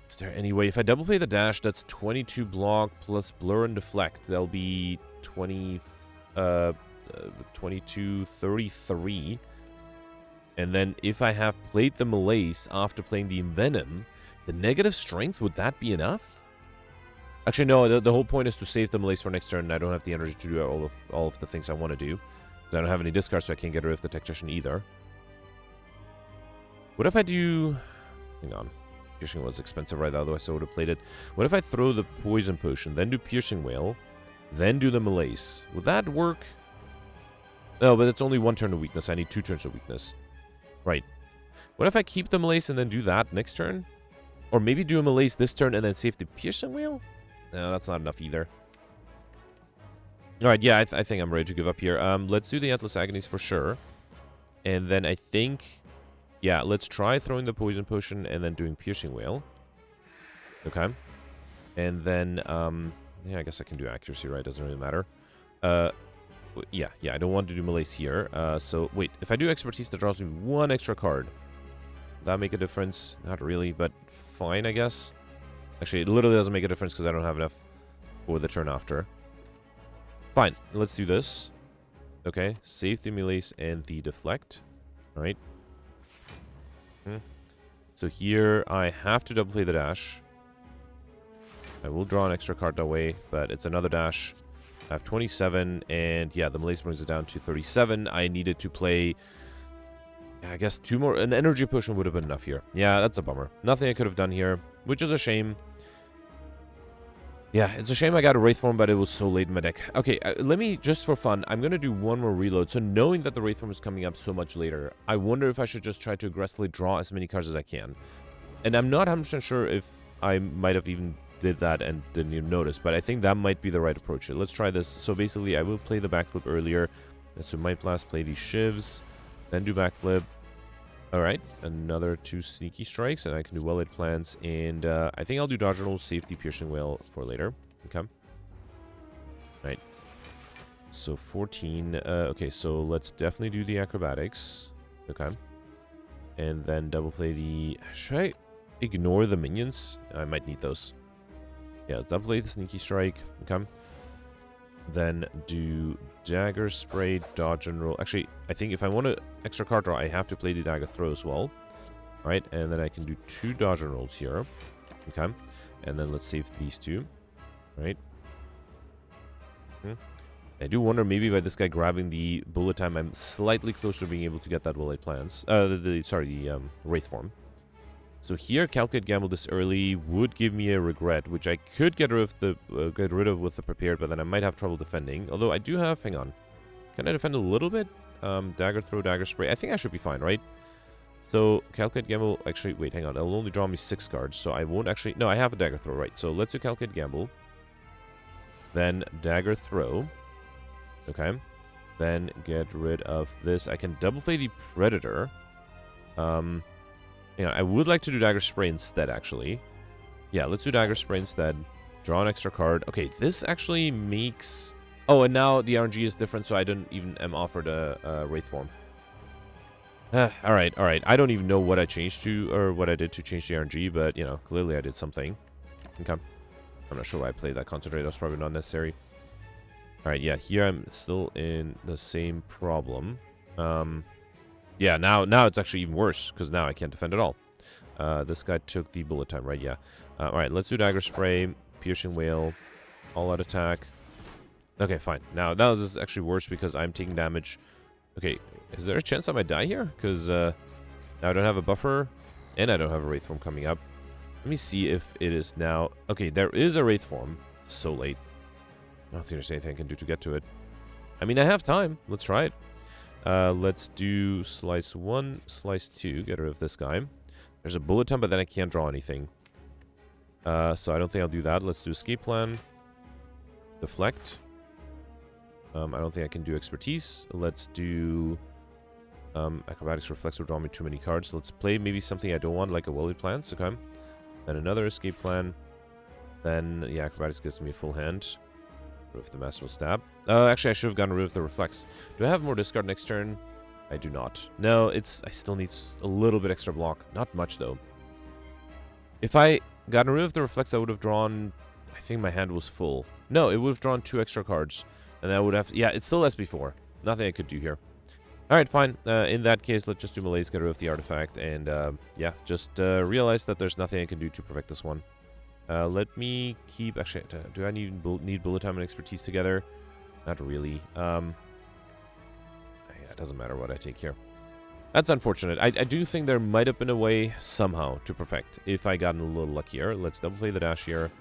Is there any way... If I double play the dash, that's 22 block plus Blur and Deflect. That'll be 22, 33. And then if I have played the Malaise after playing the Envenom, the negative strength, would that be enough? Actually, no, the whole point is to save the Malaise for next turn, and I don't have the energy to do all of the things I want to do. I don't have any discards, so I can't get rid of the Tactician either. What if I do... Hang on. Piercing was expensive, right? Otherwise I would have played it. What if I throw the Poison Potion, then do Piercing Wail, then do the Malaise? Would that work? No, but it's only 1 turn of weakness. I need 2 turns of weakness. Right. What if I keep the Malaise and then do that next turn? Or maybe do a Malaise this turn and then save the Piercing Wail? No, that's not enough either. Alright, yeah, I think I'm ready to give up here. Let's do the Endless Agonies for sure. And then I think... Yeah, let's try throwing the Poison Potion and then doing Piercing Wail. Okay. And then, yeah, I guess I can do Accuracy, right? Doesn't really matter. Yeah, I don't want to do Malaise here. So, wait, if I do Expertise, that draws me 1 extra card. Does that make a difference? Not really, but fine, I guess. Actually, it literally doesn't make a difference because I don't have enough for the turn after. Fine, let's do this. Okay, save the Malaise and the Deflect. Alright. So here I have to double play the dash. I will draw an extra card that way, but it's another dash. I have 27, and yeah, the malaise brings it down to 37. I needed to play, I guess, 2 more. An energy potion would have been enough here. Yeah, that's a bummer. Nothing I could have done here, which is a shame. Yeah, it's a shame I got a Wraith Form, but it was so late in my deck. Okay, let me, just for fun, I'm going to do one more reload. So knowing that the Wraith Form is coming up so much later, I wonder if I should just try to aggressively draw as many cards as I can. And I'm not 100% sure if I might have even did that and didn't even notice, but I think that might be the right approach here. Let's try this. So basically, I will play the backflip earlier. Let's do Might Blast, play these shivs, then do backflip. Alright, another 2 sneaky strikes, and I can do well-laid plans, and I think I'll do dodge roll, save the piercing whale for later. Okay. Right. So 14. Okay, so let's definitely do the acrobatics. Okay. And then double play the... Should I ignore the minions? I might need those. Yeah, double play the sneaky strike. Okay. Then do dagger spray, dodge and roll. Actually, I think if I want an extra card draw, I have to play the dagger throw as well. Alright, and then I can do 2 dodge and rolls here. Okay. And then let's save these 2. Right. I do wonder maybe by this guy grabbing the bullet time, I'm slightly closer to being able to get that well-laid plans. The Wraith Form. So here, Calculate Gamble this early would give me a regret, which I could get rid of with the prepared, but then I might have trouble defending. Although I do have, hang on, can I defend a little bit? Dagger throw, dagger spray. I think I should be fine, right? So Calculate Gamble. Actually, wait, hang on. It'll only draw me 6 cards, so I won't actually. No, I have a dagger throw, right? So let's do Calculate Gamble. Then dagger throw. Okay. Then get rid of this. I can double play the Predator. Yeah, I would like to do dagger spray instead, actually. Yeah, let's do dagger spray instead. Draw an extra card. Okay, this actually makes... Oh, and now the RNG is different, so I didn't even am offered a Wraith Form. Alright. I don't even know what I changed to, or what I did to change the RNG, but, you know, clearly I did something. Okay. I'm not sure why I played that Concentrate. That's probably not necessary. Alright, yeah, here I'm still in the same problem. Yeah, now it's actually even worse, because now I can't defend at all. This guy took the bullet time, right? Yeah. Alright, let's do dagger spray, piercing whale, all-out attack. Okay, fine. Now this is actually worse because I'm taking damage. Okay, is there a chance I might die here? Because now I don't have a buffer, and I don't have a Wraith Form coming up. Let me see if it is now... Okay, there is a Wraith Form. So late. I don't think there's anything I can do to get to it. I mean, I have time. Let's try it. Let's do slice 1, slice 2. Get rid of this guy. There's a bullet time, but then I can't draw anything. So I don't think I'll do that. Let's do escape plan. Deflect. I don't think I can do expertise. Let's do acrobatics. Reflex will draw me too many cards. Let's play maybe something I don't want, like a well-laid plans. Okay. Then another escape plan. Then, yeah, acrobatics gives me a full hand. With the masterful stab. Actually, I should have gotten rid of the reflex. Do I have more discard next turn? I do not. No, I still need a little bit extra block. Not much, though. If I gotten rid of the reflex, I would have drawn... I think my hand was full. No, it would have drawn 2 extra cards. And I would have... Yeah, it's still SB4. Nothing I could do here. Alright, fine. In that case, let's just do malaise, get rid of the artifact, and yeah, just realize that there's nothing I can do to prevent this one. Let me keep... Actually, do I need bullet time and expertise together? Not really. Yeah, it doesn't matter what I take here. That's unfortunate. I do think there might have been a way somehow to perfect if I gotten a little luckier. Let's double play the dash here.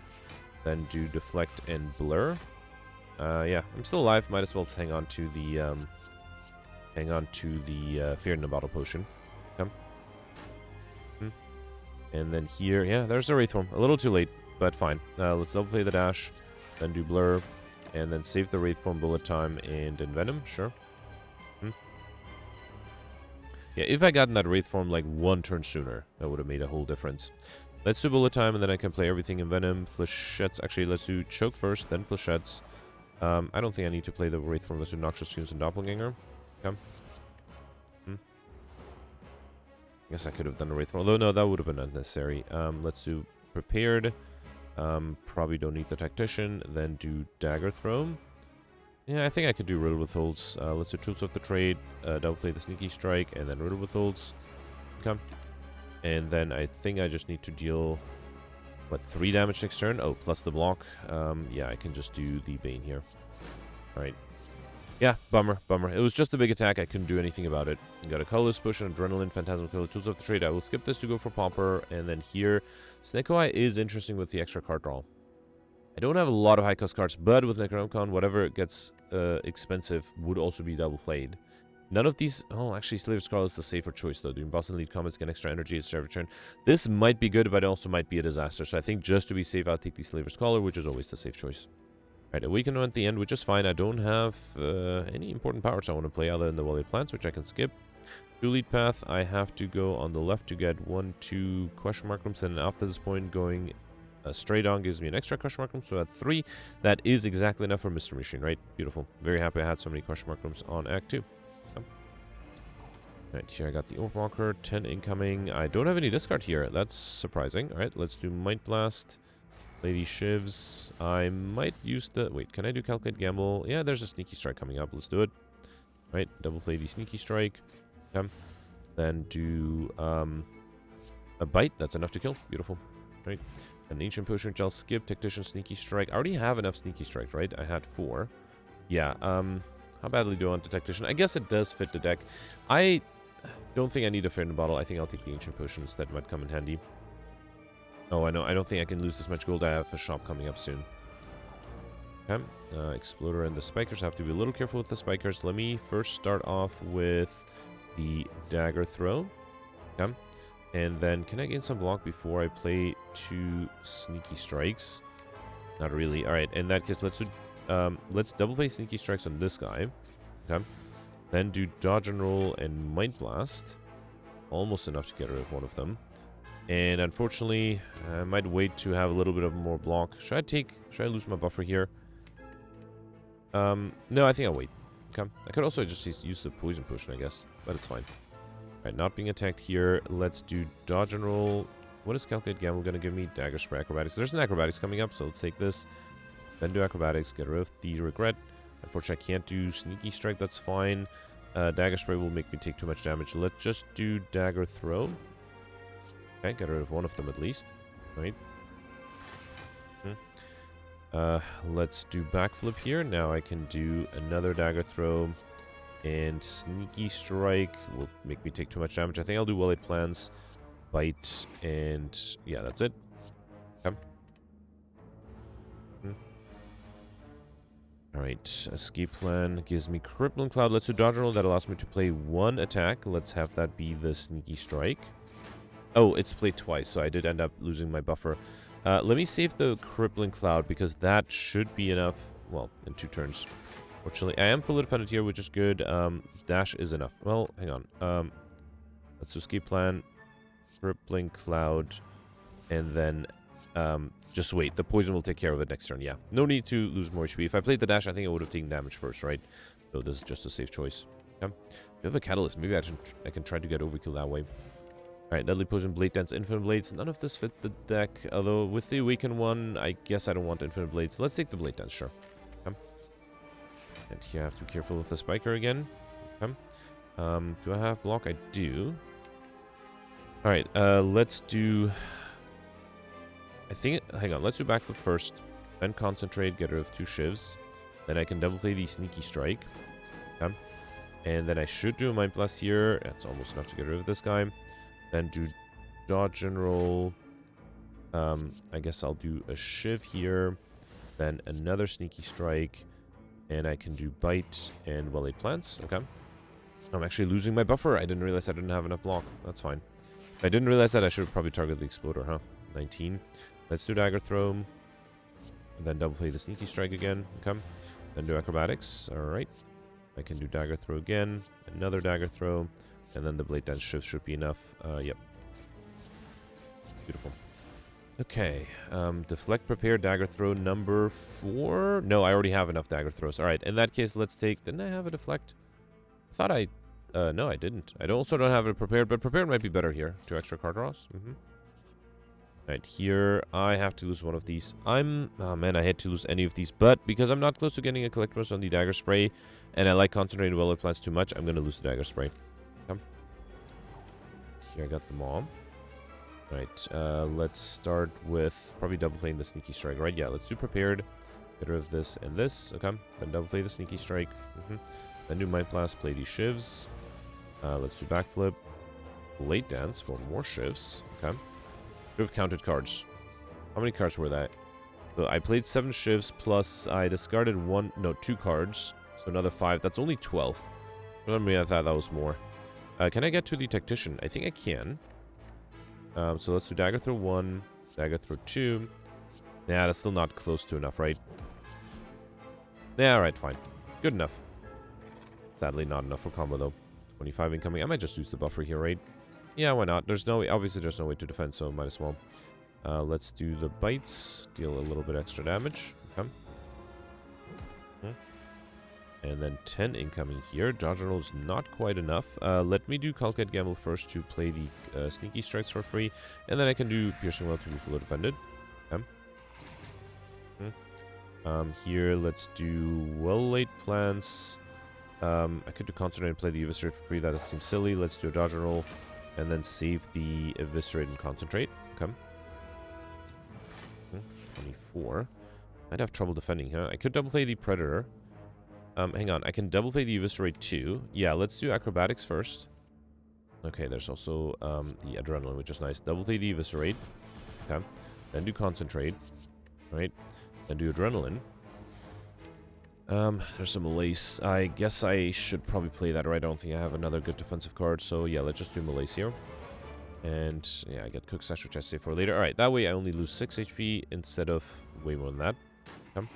Then do deflect and blur. Yeah, I'm still alive. Might as well hang on to the Fear in the Bottle potion. Okay. And then here, yeah, there's the Wraith Form. A little too late, but fine. Let's double play the dash, then do blur, and then save the Wraith Form bullet time and envenom. Sure. Yeah, if I gotten that Wraith Form like 1 turn sooner, that would have made a whole difference. Let's do bullet time, and then I can play everything in venom. Flechettes. Actually, let's do choke first, then flechettes. I don't think I need to play the Wraith Form. Let's do noxious fumes and doppelganger. Okay. Guess I could have done a Wraith Form. Although, no, that would have been unnecessary. Let's do prepared. Probably don't need the tactician. Then do dagger throw. Yeah, I think I could do riddle withholds. Let's do tools of the trade. Double play the sneaky strike, and then riddle withholds. Okay. And then I think I just need to deal, what, 3 damage next turn? Oh, plus the block. Yeah, I can just do the Bane here. Alright. Yeah, bummer. It was just a big attack. I couldn't do anything about it. Got a colorless push, an adrenaline, phantasmal killer, tools of the trade. I will skip this to go for Pauper. And then here, Snake Eye is interesting with the extra card draw. I don't have a lot of high cost cards, but with Necronomicon, whatever gets expensive would also be double played. None of these... Oh, actually, Slaver's Scholar is the safer choice, though. Doing boss and lead combats, get extra energy at every turn. This might be good, but it also might be a disaster. So I think just to be safe, I'll take the Slaver's Scholar, which is always the safe choice. Right, Awaken at the end, which is fine. I don't have any important powers I want to play other than the Wally Plants, which I can skip. 2 lead path, I have to go on the left to get 1, 2 question mark rooms, and after this point, going straight on gives me an extra question mark room, so at 3, that is exactly enough for Mr. Machine, right? Beautiful. Very happy I had so many question mark rooms on Act 2. Right, here I got the Orc Walker, 10 incoming. I don't have any discard here. That's surprising. Alright, let's do Might Blast. Play these Shivs. I might use the... Wait, can I do Calculate Gamble? Yeah, there's a Sneaky Strike coming up. Let's do it. Right, double play the Sneaky Strike. Okay. Then do a Bite. That's enough to kill. Beautiful. Right. An Ancient Potion, which I'll skip. Tactician, Sneaky Strike. I already have enough Sneaky Strike, right? I had 4. Yeah, how badly do I want the Tactician? I guess it does fit the deck. I don't think I need a Fair in the Bottle. I think I'll take the Ancient Potion instead. Might come in handy. Oh, I know. I don't think I can lose this much gold. I have a shop coming up soon. Okay. Exploder and the Spikers. I have to be a little careful with the Spikers. Let me first start off with the Dagger Throw. Okay. And then, can I gain some block before I play 2 Sneaky Strikes? Not really. Alright, in that case, let's double play Sneaky Strikes on this guy. Okay. Then do Dodge and Roll and Mind Blast. Almost enough to get rid of one of them. And unfortunately, I might wait to have a little bit of more block. Should I lose my buffer here? No, I think I'll wait. Okay. I could also just use the Poison Potion, I guess. But it's fine. Alright, not being attacked here. Let's do Dodge and Roll. What is Calculate Gamble going to give me? Dagger Spray, Acrobatics. There's an Acrobatics coming up, so let's take this. Then do Acrobatics, get rid of the Regret. Unfortunately, I can't do Sneaky Strike, that's fine. Dagger Spray will make me take too much damage. Let's just do Dagger Throw. Okay, get rid of one of them at least. Right. Let's do Backflip here. Now I can do another Dagger Throw. And Sneaky Strike will make me take too much damage. I think I'll do Well-Laid Plans, Bite, and yeah, that's it. Okay. Alright, Escape Plan gives me Crippling Cloud. Let's do Dodge Roll. That allows me to play 1 attack. Let's have that be the Sneaky Strike. Oh, it's played twice, so I did end up losing my buffer. Let me save the Crippling Cloud, because that should be enough. Well, in 2 turns. Fortunately, I am fully defended here, which is good. Dash is enough. Well, hang on. Let's do Escape Plan, Crippling Cloud, and then just wait. The poison will take care of it next turn. Yeah, no need to lose more HP. If I played the dash, I think I would have taken damage first, right? So this is just a safe choice. Okay. We have a Catalyst. Maybe I can try to get overkill that way. Alright, Deadly Poison, Blade Dance, Infinite Blades. None of this fit the deck. Although, with the Awakened one, I guess I don't want Infinite Blades. Let's take the Blade Dance, sure. Okay. And here I have to be careful with the Spiker again. Okay. Do I have block? I do. Alright, let's do... I think... Hang on, let's do Backflip first. Then Concentrate, get rid of 2 Shivs. Then I can double play the Sneaky Strike. Okay. And then I should do a Mind Blast here. That's almost enough to get rid of this guy. Then do Dodge and Roll. I guess I'll do a Shiv here. Then another Sneaky Strike. And I can do Bite and Well-Laid Plants. Okay. I'm actually losing my buffer. I didn't realize I didn't have enough block. That's fine. If I didn't realize that, I should have probably targeted the Exploder, huh? 19. Let's do Dagger Throw. And then double play the Sneaky Strike again. Okay. Then do Acrobatics. Alright. I can do Dagger Throw again. Another Dagger Throw. And then the Blade Dance Shift should be enough. Yep. Beautiful. Okay. Deflect, Prepare, Dagger Throw number 4. No, I already have enough Dagger Throws. Alright, in that case, let's take... Didn't I have a Deflect? I thought I... no, I didn't. I also don't have it Prepared, but Prepared might be better here. 2 extra card draws. Alright, here, I have to lose one of these. Oh man, I had to lose any of these, but because I'm not close to getting a Collector's on the Dagger Spray, and I like Concentrated Well-Laid Plants too much, I'm going to lose the Dagger Spray. Okay. Here I got the Maw. Right, let's start with probably double playing the Sneaky Strike, right? Yeah, let's do Prepared. Get rid of this and this. Okay, then double play the Sneaky Strike. Then do Might Blast, play these Shivs. Let's do Backflip. Late Dance for more Shivs. Okay. Should have counted cards. How many cards were that? So I played 7 Shivs plus I discarded 2 cards. So another 5. That's only 12. For me, I thought that was more. Can I get to the Tactician? I think I can. So let's do Dagger Throw 1, Dagger Throw 2. Yeah, that's still not close to enough, right? Yeah, alright, fine. Good enough. Sadly, not enough for combo, though. 25 incoming. I might just use the buffer here, right? Yeah, why not? There's no... Obviously, there's no way to defend, so might as well. Let's do the bites. Deal a little bit extra damage. Okay. And then 10 incoming here. Dodge roll is not quite enough. Let me do Calculate Gamble first to play the Sneaky Strikes for free. And then I can do Piercing Well to be fully defended. Okay. Here, let's do Well-Laid Plans. I could do Concentrate and play the Eviscerate for free. That seems silly. Let's do a Dodge roll. And then save the Eviscerate and Concentrate. Okay. 24. I'd have trouble defending, huh? I could double play the Predator. Hang on. I can double play the Eviscerate too. Yeah, let's do Acrobatics first. Okay, there's also the Adrenaline, which is nice. Double play the Eviscerate. Okay. Then do Concentrate. Right. Then do Adrenaline. There's some Malaise. I guess I should probably play that, right? I don't think I have another good defensive card. So, yeah, let's just do Malaise here. And, yeah, I get Cook Stash, which I save for later. Alright, that way I only lose 6 HP instead of way more than that. Okay.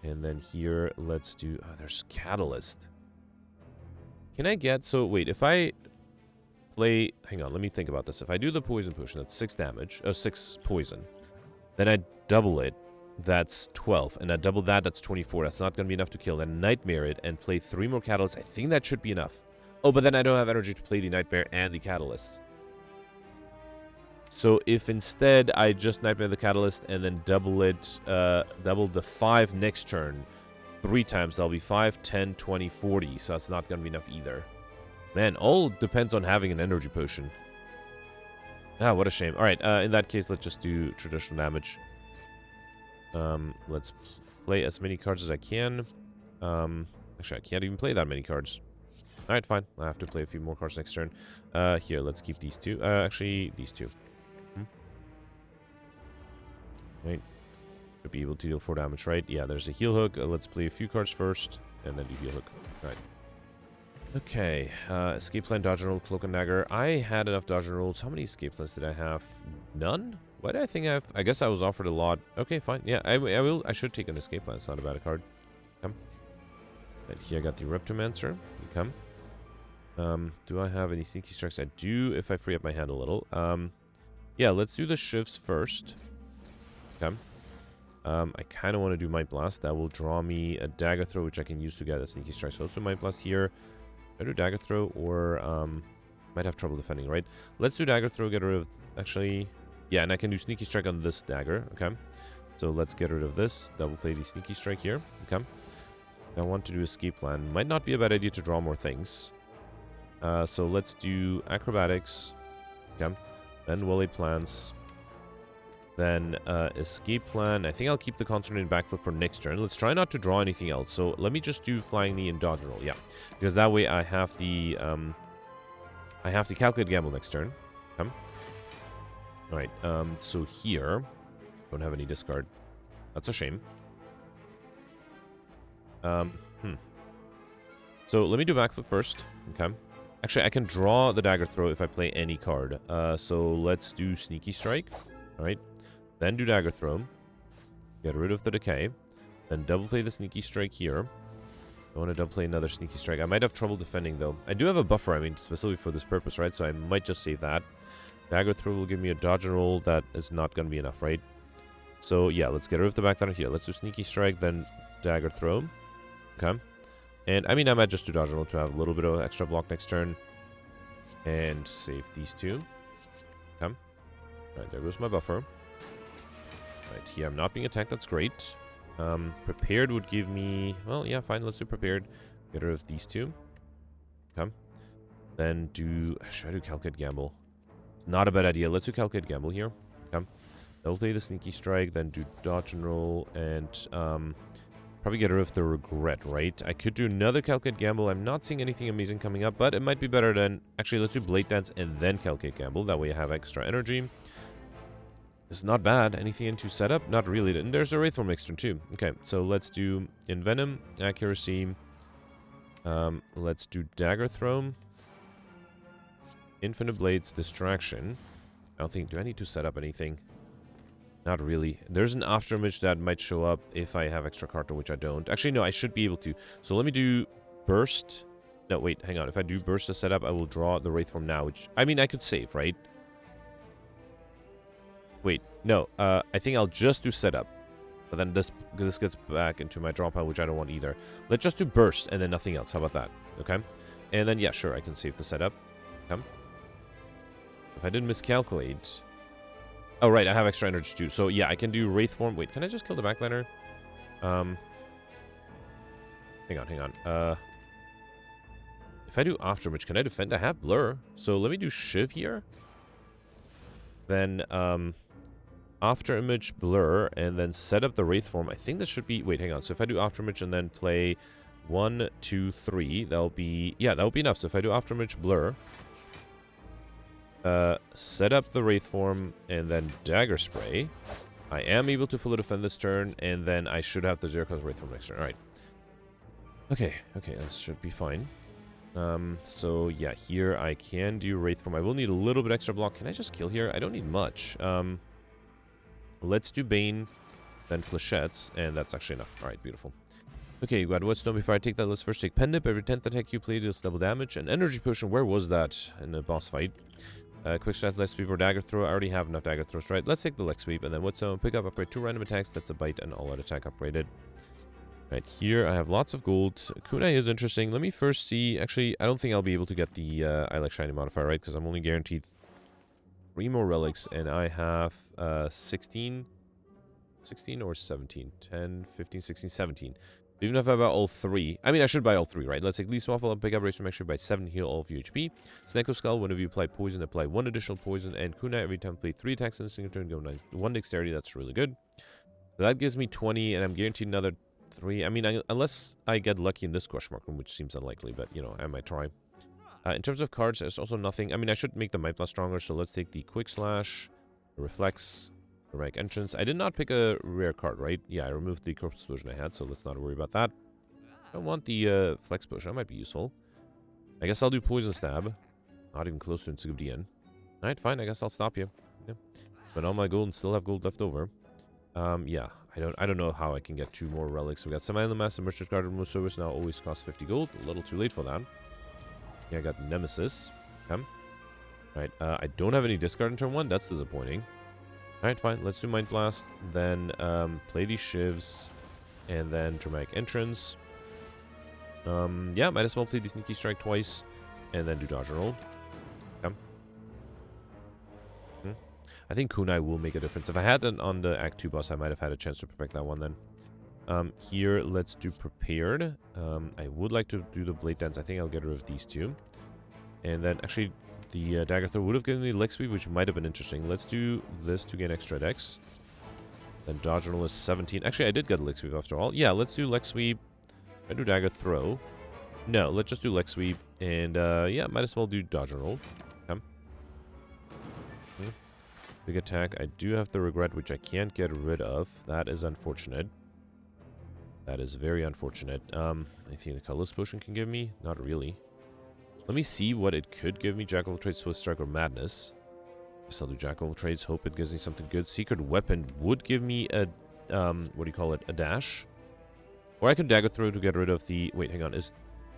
And then here, let's do... Oh, there's Catalyst. Can I get... So, wait, if I play... Hang on, let me think about this. If I do the Poison Potion, that's 6 damage. 6 poison. Then I double it. That's 12. And I double that, that's 24. That's not going to be enough to kill. Then Nightmare it and play 3 more Catalysts. I think that should be enough. Oh, but then I don't have energy to play the Nightmare and the Catalysts. So if instead I just Nightmare the Catalyst and then double it, double the 5 next turn 3 times, that'll be 5, 10, 20, 40. So that's not going to be enough either. Man, all depends on having an energy potion. Ah, what a shame. Alright, in that case, let's just do traditional damage. Let's play as many cards as I can. Actually, I can't even play that many cards. Alright, fine. I have to play a few more cards next turn. Here, let's keep these 2. Actually, these 2. Right. Should be able to deal 4 damage, right? Yeah, there's a heal hook. Let's play a few cards first, and then do heal hook. Right. Okay. Escape plan, dodge and roll, cloak and dagger. I had enough dodge and rolls. How many escape plans did I have? None? Why did I think I have? I guess I was offered a lot. Okay, fine. Yeah, I will. I should take an escape plan. It's not a bad card. Come. Right here, I got the Reptomancer. Come. Do I have any sneaky strikes? I do, if I free up my hand a little. Yeah, let's do the shifts first. Okay. I kind of want to do Might Blast. That will draw me a Dagger Throw, which I can use to get a sneaky strike. So let's do Might Blast here. I do Dagger Throw, or might have trouble defending, right? Let's do Dagger Throw, get rid of... Actually, yeah, and I can do Sneaky Strike on this dagger, okay? So let's get rid of this. Double play the Sneaky Strike here, okay? I want to do Escape Plan. Might not be a bad idea to draw more things. So let's do Acrobatics, okay? Then Well-Laid Plans. Then Escape Plan. I think I'll keep the Concentrated Backfoot for next turn. Let's try not to draw anything else. So let me just do Flying Knee and Dodge Roll, yeah. Because that way I have the Calculate Gamble next turn. Okay. Alright, so here, don't have any discard. That's a shame. So let me do Backflip first. Okay. Actually, I can draw the Dagger Throw if I play any card. So let's do Sneaky Strike. Alright. Then do Dagger Throw. Get rid of the Decay. Then double play the Sneaky Strike here. I want to double play another Sneaky Strike. I might have trouble defending, though. I do have a buffer, I mean, specifically for this purpose, right? So I might just save that. Dagger Throw will give me a dodge and roll that is not going to be enough, right? So, yeah, let's get rid of the back down here. Let's do Sneaky Strike, then Dagger Throw. Okay. And, I mean, I might just do dodge and roll to have a little bit of extra block next turn. And save these 2. Okay. Alright, there goes my buffer. Right, here I'm not being attacked. That's great. Prepared would give me... Well, yeah, fine. Let's do Prepared. Get rid of these 2. Okay. Then do... Should I do Calculate Gamble? not a bad idea. Let's do Calculate Gamble here. Okay. I'll play the Sneaky Strike, then do Dodge and Roll, and probably get rid of the Regret, right? I could do another Calculate Gamble. I'm not seeing anything amazing coming up, but it might be better than... Actually, let's do Blade Dance and then Calculate Gamble. That way I have extra energy. It's not bad. Anything into setup? Not really. And there's a Wraithform Mixture too. Okay, so let's do Envenom, Accuracy. Let's do Dagger Throw. Infinite Blades, Distraction. I don't think... Do I need to set up anything? Not really. There's an afterimage that might show up if I have extra Carto, which I don't. Actually, no, I should be able to. So let me do Burst. No, wait, hang on. If I do Burst to setup, I will draw the Wraithform now, which... I mean, I could save, right? Wait, no. I think I'll just do setup. But then this gets back into my draw pile, which I don't want either. Let's just do Burst and then nothing else. How about that? Okay. And then, yeah, sure, I can save the setup. Okay. If I didn't miscalculate... Oh, right, I have extra energy too. So, yeah, I can do Wraithform. Wait, can I just kill the backliner? Hang on. If I do Afterimage, can I defend? I have Blur. So, let me do Shiv here. Then, Afterimage, Blur, and then set up the Wraithform. I think this should be... Wait, hang on. So, if I do Afterimage and then play 1, 2, 3, that'll be... Yeah, that'll be enough. So, if I do Afterimage, Blur... set up the Wraithform and then Dagger Spray. I am able to fully defend this turn, and then I should have the Zero-Cost Wraithform next turn. Alright. Okay, this should be fine. So yeah, here I can do Wraithform. I will need a little bit extra block. Can I just kill here? I don't need much. Let's do Bane, then Flechettes, and that's actually enough. Alright, beautiful. Okay, you got Whetstone. Before I take that, let's first take Pendip. Every 10th attack you play deals double damage. An Energy Potion, where was that in the boss fight? Quick Strike, Leg Sweep, or Dagger Throw. I already have enough Dagger Throws, right? Let's take the Leg Sweep, and then Whetstone. Pick up, upgrade 2 random attacks. That's a Bite and all-out attack upgraded. Right, here I have lots of gold. Kunai is interesting. Let me first see... Actually, I don't think I'll be able to get the I Like Shiny modifier, right? Because I'm only guaranteed 3 more relics, and I have 16 or 17? 10, 15, 16, 17. Even if I buy all 3, I mean, I should buy all 3, right? Let's take Leaf Waffle and pick up Race to make sure buy 7, heal all of your HP. Snecko Skull, whenever you apply poison, apply 1 additional poison. And Kunai, every time you play 3 attacks in a single turn, go 1 dexterity. That's really good. So that gives me 20, and I'm guaranteed another 3. I mean, unless I get lucky in this question mark room, which seems unlikely, but, you know, I might try. In terms of cards, there's also nothing. I mean, I should make the Might Blast stronger, so let's take the Quick Slash, the Reflex, the Rank Entrance. I did not pick a rare card, right? Yeah, I removed the Corpse Explosion I had, so let's not worry about that. I don't want the Flex Potion. That might be useful. I guess I'll do Poison Stab. Not even close to Insugdian. Alright, fine. I guess I'll stop you. Yeah. But all my gold and still have gold left over. Yeah. I don't know how I can get 2 more relics. We got Semi-Island Mass and Merchant's Guard Removal Service now always costs 50 gold. A little too late for that. Yeah, I got Nemesis. Okay. Alright, I don't have any discard in turn 1. That's disappointing. Alright, fine. Let's do Mind Blast. Then play these Shivs. And then Dramatic Entrance. Yeah, might as well play the Sneaky Strike twice. And then do Dodge and Roll. Okay. I think Kunai will make a difference. If I had it on the Act 2 boss, I might have had a chance to perfect that one then. Here, let's do Prepared. I would like to do the Blade Dance. I think I'll get rid of these 2. And then, actually, the Dagger Throw would have given me Leg Sweep, which might have been interesting. Let's do this to gain extra dex. Then Dodge and Roll is 17. Actually, I did get a Leg Sweep after all. Yeah, let's do Leg Sweep. I do Dagger Throw. No, let's just do Leg Sweep. And, yeah, might as well do Dodge and Roll. Okay. Big attack. I do have the Regret, which I can't get rid of. That is unfortunate. That is very unfortunate. Anything the Colorless Potion can give me? Not really. Let me see what it could give me. Jack of all Trades, Swift Strike, or Madness. Guess I'll do Jack of all Trades. Hope it gives me something good. Secret Weapon would give me a, what do you call it? A dash. Or I could Dagger Throw to get rid of the... Wait, hang on.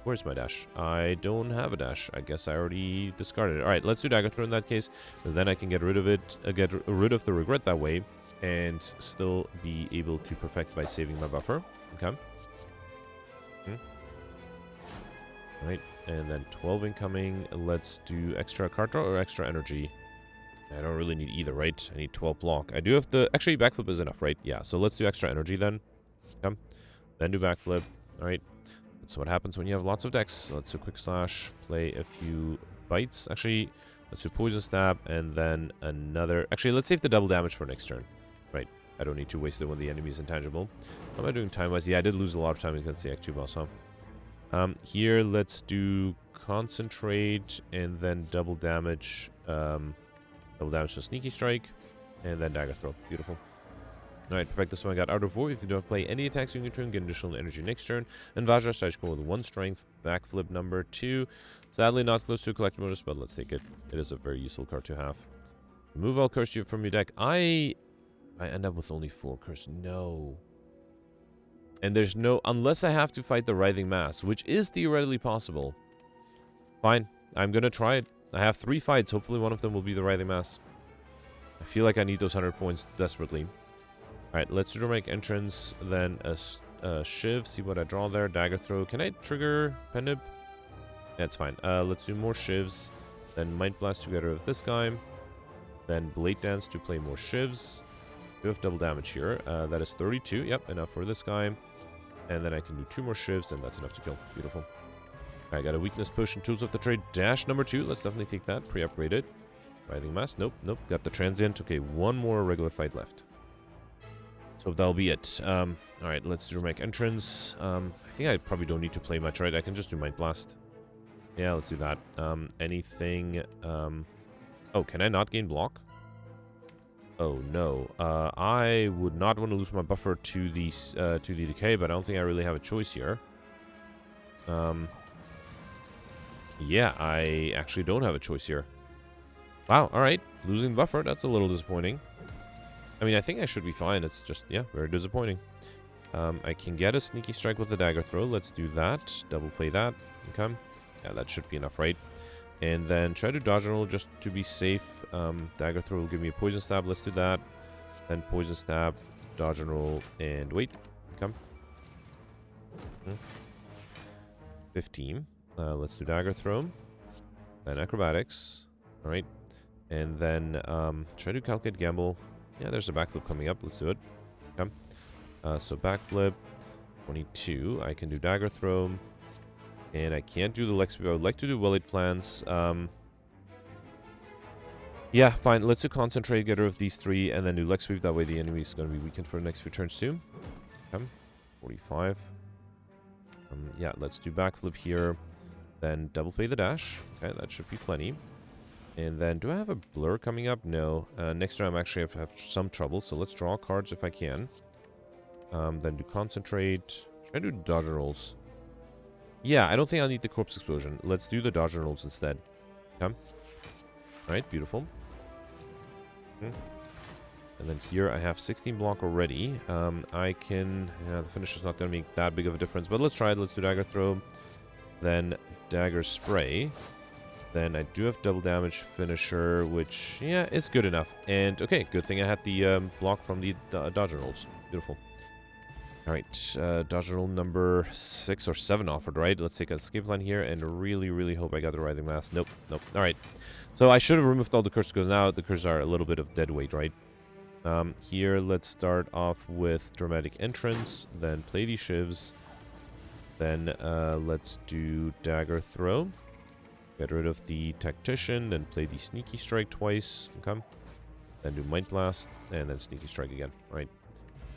Where's my dash? I don't have a dash. I guess I already discarded it. Alright, let's do Dagger Throw in that case. And then I can get rid of it, get rid of the Regret that way. And still be able to perfect by saving my buffer. Okay. Alright, and then 12 incoming. Let's do extra card draw or extra energy. I don't really need either, right? I need 12 block. I do have the... Actually, backflip is enough, right? Yeah, so let's do extra energy then. Okay. Then do backflip. Alright. That's what happens when you have lots of decks. Let's do Quick Slash. Play a few bites. Actually, Let's do Poison Stab, and then another... Actually, let's save the double damage for next turn. Right. I don't need to waste it when the enemy is intangible. How am I doing time-wise? Yeah, I did lose a lot of time against the Act 2 boss, huh? Here, let's do Concentrate, and then double damage. Double damage to Sneaky Strike, and then Dagger Throw. Beautiful. Alright, perfect. This one I got Out of War. If you don't play any attacks during your turn, get additional energy next turn. And Vajra Stage with 1 strength. Backflip number 2. Sadly not close to a collector bonus, but let's take it. It is a very useful card to have. Remove all curse you from your deck. I end up with only 4 curse. No. And there's no... Unless I have to fight the Writhing Mass, which is theoretically possible. Fine. I'm gonna try it. I have 3 fights. Hopefully one of them will be the Writhing Mass. I feel like I need those 100 points desperately. Alright, let's do dramatic entrance, then a Shiv, see what I draw there, Dagger Throw. Can I trigger Pendib? Yeah, it's fine. Let's do more Shivs, then Mind Blast to get rid of this guy, then Blade Dance to play more Shivs. We have double damage here. That is 32, yep, enough for this guy. And then I can do 2 more Shivs, and that's enough to kill. Beautiful. I got a Weakness Potion, Tools of the Trade, Dash number 2. Let's definitely take that, pre-upgraded. Writhing Mass, nope. Got the Transient. Okay, 1 more regular fight left. So that'll be it. Alright, let's do dramatic entrance. I think I probably don't need to play much, right? I can just do Mind Blast. Yeah, let's do that. Anything... Oh, can I not gain block? Oh, no. I would not want to lose my buffer to the decay, but I don't think I really have a choice here. Yeah, I actually don't have a choice here. Wow, alright. Losing buffer, that's a little disappointing. I mean, I think I should be fine. It's just, yeah, very disappointing. I can get a Sneaky Strike with a Dagger Throw. Let's do that. Double play that. Okay. Yeah, that should be enough, right? And then try to dodge and roll just to be safe. Dagger Throw will give me a Poison Stab. Let's do that. Then Poison Stab, dodge and roll, and wait. Come. 15. Let's do Dagger Throw. Then Acrobatics. Alright. And then try to calculate Gamble. Yeah, there's a backflip coming up. Let's do it. Okay. So backflip. 22. I can do Dagger Throw. And I can't do the leg sweep. I would like to do Well-Laid Plans. Yeah, fine. Let's do Concentrate, get rid of these 3, and then do leg sweep. That way the enemy is going to be weakened for the next few turns too. Okay. 45. Yeah, let's do backflip here. Then double play the dash. Okay, that should be plenty. And then, do I have a blur coming up? No. Next time I actually have some trouble, so let's draw cards if I can. Then do Concentrate. Should I do dodge and rolls? Yeah, I don't think I'll need the Corpse Explosion. Let's do the dodge and rolls instead. Okay. Alright, beautiful. And then here I have 16 block already. I can... Yeah, the finisher's not going to make that big of a difference, but let's try it. Let's do Dagger Throw. Then Dagger Spray. Then I do have double damage finisher, which, yeah, is good enough. And, okay, good thing I had the block from the dodge and rolls. Beautiful. Alright, dodge and roll number 6 or 7 offered, right? Let's take an escape plan here and really, really hope I got the Writhing Mass. Nope. Alright. So I should have removed all the curses because now the curses are a little bit of dead weight, right? Here, let's start off with Dramatic Entrance, then play these Shivs. Then let's do Dagger Throw. Get rid of the Tactician, then play the Sneaky Strike twice. Okay. Then do Mind Blast, and then Sneaky Strike again. Alright.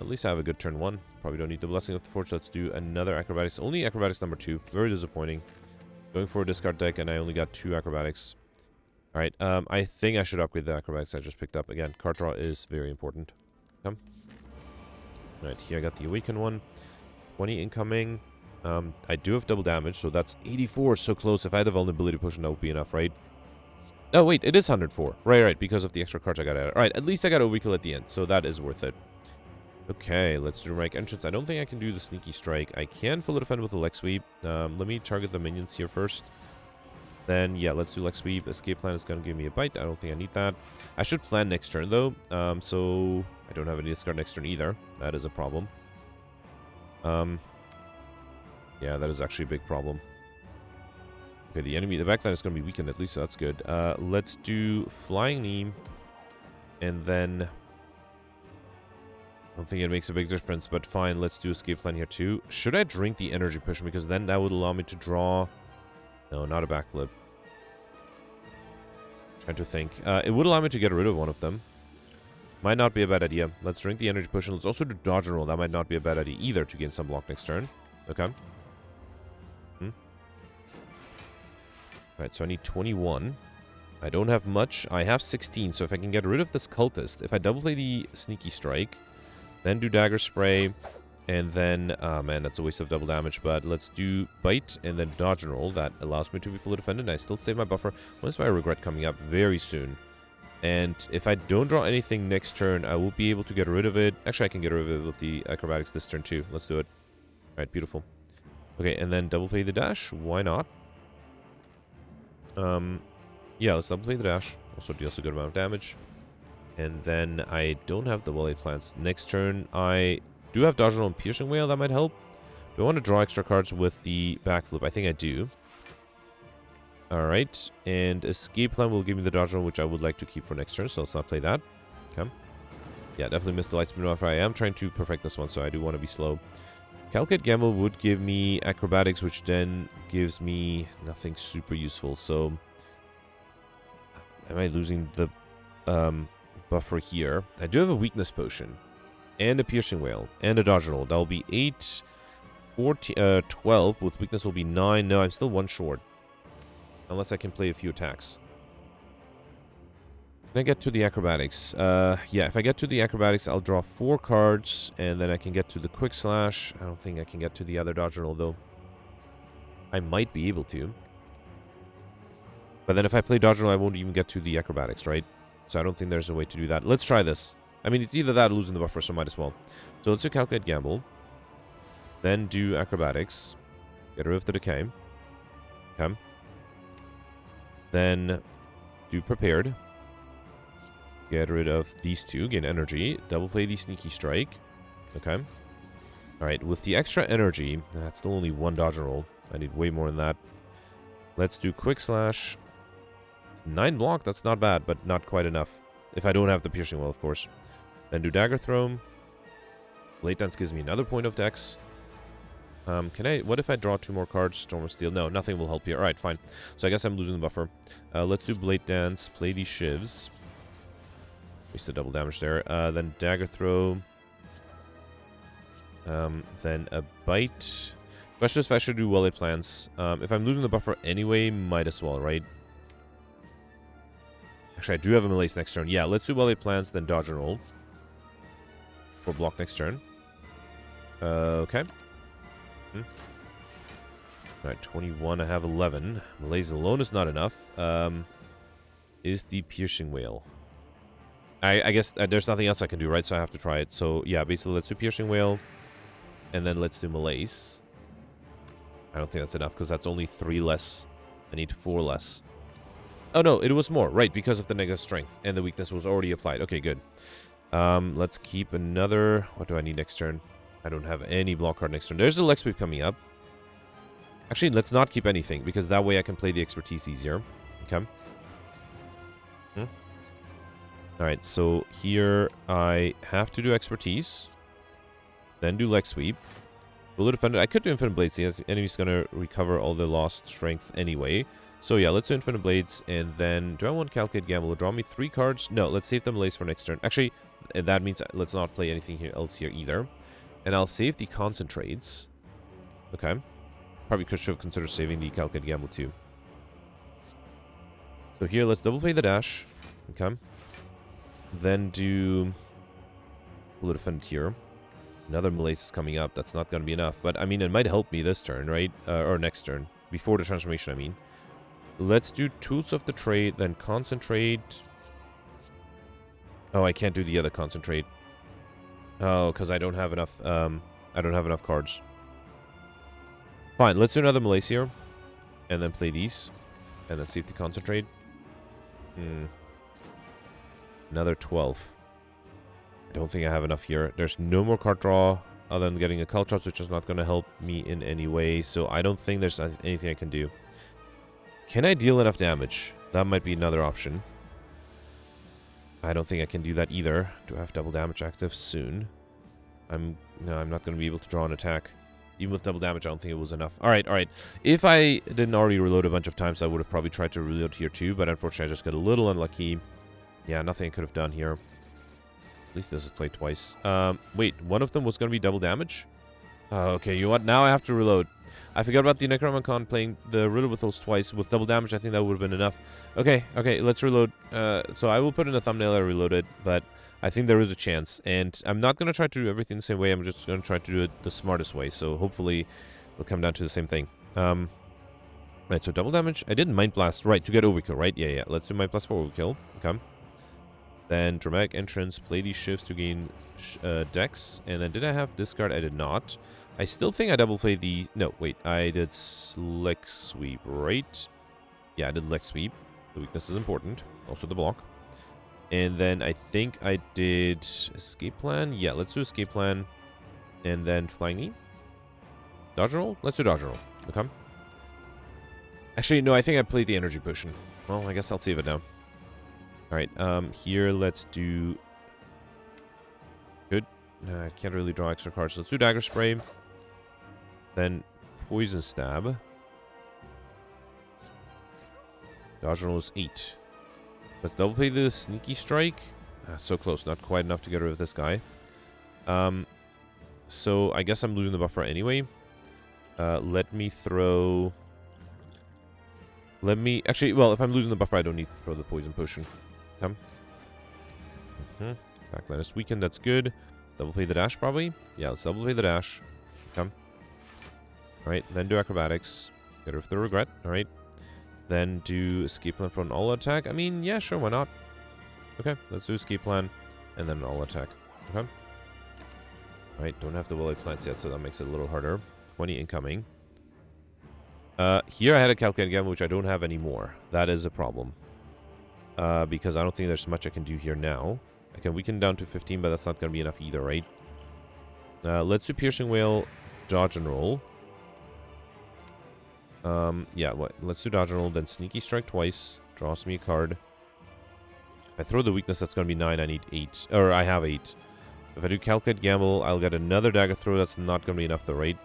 At least I have a good turn 1. Probably don't need the Blessing of the Forge. Let's do another Acrobatics. Only Acrobatics number 2. Very disappointing. Going for a discard deck, and I only got 2 Acrobatics. Alright, I think I should upgrade the Acrobatics I just picked up. Again, card draw is very important. Okay. Alright, here I got the Awaken one. 20 incoming. I do have double damage, so that's 84. So close. If I had the Vulnerability Potion, that would be enough, right? Oh, wait, it is 104. Right, because of the extra cards I got out. Alright, at least I got Overkill at the end, so that is worth it. Okay, let's do Dramatic Entrance. I don't think I can do the Sneaky Strike. I can fully defend with the Leg Sweep. Let me target the minions here first. Then, yeah, let's do Leg Sweep. Escape Plan is going to give me a bite. I don't think I need that. I should plan next turn, though. So, I don't have any discard next turn either. That is a problem. Yeah, that is actually a big problem. Okay, the backline is going to be weakened at least, so that's good. Let's do Flying Knee. And then... I don't think it makes a big difference, but fine. Let's do Escape Plan here too. Should I drink the Energy Potion? Because then that would allow me to draw... No, not a backflip. Trying to think. It would allow me to get rid of one of them. Might not be a bad idea. Let's drink the energy potion. Let's also do dodge and roll. That might not be a bad idea either to gain some block next turn. Okay. Alright, so I need 21. I don't have much. I have 16, so if I can get rid of this cultist, if I double play the sneaky strike, then do dagger spray, and then, man, that's a waste of double damage, but let's do bite and then dodge and roll. That allows me to be fully defended, and I still save my buffer. When is my regret coming up? Very soon. And if I don't draw anything next turn, I will be able to get rid of it. Actually, I can get rid of it with the acrobatics this turn too. Let's do it. Alright, beautiful. Okay, and then double play the dash. Why not? Yeah, let's double play the dash. Also deals a good amount of damage. And then I don't have the volley plants. Next turn, I do have dodge and roll and piercing whale. That might help. Do I want to draw extra cards with the backflip? I think I do. Alright, and escape plan will give me the dodge roll, which I would like to keep for next turn, so let's not play that. Okay. Yeah, definitely missed the light spin buffer. I am trying to perfect this one, so I do want to be slow. Calculate Gamble would give me acrobatics, which then gives me nothing super useful, so... Am I losing the buffer here? I do have a weakness potion, and a piercing whale, and a dodge roll. That will be 8, 14, 12, with weakness will be 9. No, I'm still one short. Unless I can play a few attacks. Can I get to the acrobatics? Yeah, if I get to the acrobatics, I'll draw 4 cards, and then I can get to the quick slash. I don't think I can get to the other dodge roll, though. I might be able to. But then if I play dodge roll, I won't even get to the acrobatics, right? So I don't think there's a way to do that. Let's try this. I mean, it's either that or losing the buffer, so might as well. So let's do calculate gamble. Then do acrobatics. Get rid of the decay. Okay. Then do prepared. Get rid of these two. Gain energy. Double play the sneaky strike. Okay. Alright, with the extra energy, that's still only 1 dodge roll. I need way more than that. Let's do quick slash. It's 9 block. That's not bad, but not quite enough. If I don't have the piercing well, of course. Then do dagger throw. Blade dance gives me another point of dex. What if I draw 2 more cards? Storm of Steel. No, nothing will help here. Alright, fine. So I guess I'm losing the buffer. Let's do Blade Dance. Play these shivs. Wasted double damage there. Then Dagger Throw. Then a Bite. Question is if I should do Wallet Plans. If I'm losing the buffer anyway, might as well, right? Actually, I do have a Malaise next turn. Yeah, let's do Wallet Plans, then Dodge and Roll. For block next turn. Okay. Alright, 21. I have 11. Malaise alone is not enough. Is the Piercing Whale. I guess there's nothing else I can do, right? So I have to try it. So, yeah, basically, let's do Piercing Whale. And then let's do Malaise. I don't think that's enough, because that's only 3 less. I need 4 less. Oh, no, it was more. Right, because of the negative strength. And the weakness was already applied. Okay, good. Let's keep another... What do I need next turn? I don't have any block card next turn. There's a leg sweep coming up. Actually, let's not keep anything, because that way I can play the expertise easier. Okay. Alright, so here I have to do expertise. Then do leg sweep. Bullet dependent. I could do infinite blades. The enemy's gonna recover all the lost strength anyway. So yeah, let's do infinite blades, and then do I want calculate gamble? Will draw me 3 cards? No, let's save them Malaise for next turn. Actually, that means let's not play anything else here either. And I'll save the concentrates. Okay. Probably should have considered saving the calculate gamble too. So here, let's double play the dash. Okay. Then do bullet defend here. Another Malaise is coming up. That's not going to be enough. But, I mean, it might help me this turn, right? Or next turn. Before the transformation, I mean. Let's do Tools of the Trade, then Concentrate. Oh, I can't do the other Concentrate. Oh, because I don't have enough, I don't have enough cards. Fine, let's do another Malaise here. And then play these. And then see if the Concentrate. Another 12. I don't think I have enough here. There's no more card draw other than getting a Caltrops, which is not going to help me in any way. So I don't think there's anything I can do. Can I deal enough damage? That might be another option. I don't think I can do that either. Do I have double damage active soon? No, I'm not going to be able to draw an attack. Even with double damage, I don't think it was enough. Alright, alright. If I didn't already reload a bunch of times, I would have probably tried to reload here too, but unfortunately I just got a little unlucky. Yeah, nothing I could have done here. At least this is played twice. Wait, one of them was going to be double damage? Okay, you know what? Now I have to reload. I forgot about the Necronomicon playing the riddle with those twice. With double damage, I think that would have been enough. Okay, okay, let's reload. So I will put in a thumbnail I reloaded, but I think there is a chance. And I'm not going to try to do everything the same way. I'm just going to try to do it the smartest way. So hopefully it'll come down to the same thing. Right, so double damage. I didn't Mind Blast. Right, to get overkill, right? Yeah, yeah. Let's do Mind Blast for overkill. Okay. Then Dramatic Entrance. Play these shifts to gain dex. And then did I have Discard? I did not. I still think I double played the... No, wait. I did Leg Sweep, right? Yeah, I did Leg Sweep. The weakness is important. Also the block. And then I think I did Escape Plan. Yeah, let's do Escape Plan. And then Flying Knee. Dodge Roll? Let's do Dodge Roll. Okay. Actually, no, I think I played the Energy Potion. Well, I guess I'll save it now. Alright, here let's do... Good. I can't really draw extra cards. So let's do Dagger Spray. Then Poison Stab. Dodge Roll is 8. Let's double play the Sneaky Strike. So close. Not quite enough to get rid of this guy. So I guess I'm losing the buffer anyway. Let me throw... Actually, well, if I'm losing the buffer, I don't need to throw the Poison Potion. Come. Backline is weakened. That's good. Double play the dash, probably. Yeah, let's double play the dash. Come. Alright, then do Acrobatics. Get rid of the Regret. Alright. Then do Escape Plan for an all attack. I mean, yeah, sure, why not? Okay, let's do Escape Plan. And then an all attack. Okay. Alright, don't have the Willow Plants yet, so that makes it a little harder. 20 incoming. Here I had a Calculate Gamble, which I don't have anymore. That is a problem. Because I don't think there's much I can do here now. I can weaken down to 15, but that's not going to be enough either, right? Let's do Piercing Wail, Dodge and Roll. Yeah, let's do Dodge and Roll, then Sneaky Strike twice. Draws me a card. If I throw the weakness, that's going to be 9. I need 8. Or I have 8. If I do Calculate Gamble, I'll get another Dagger Throw. That's not going to be enough, though, right?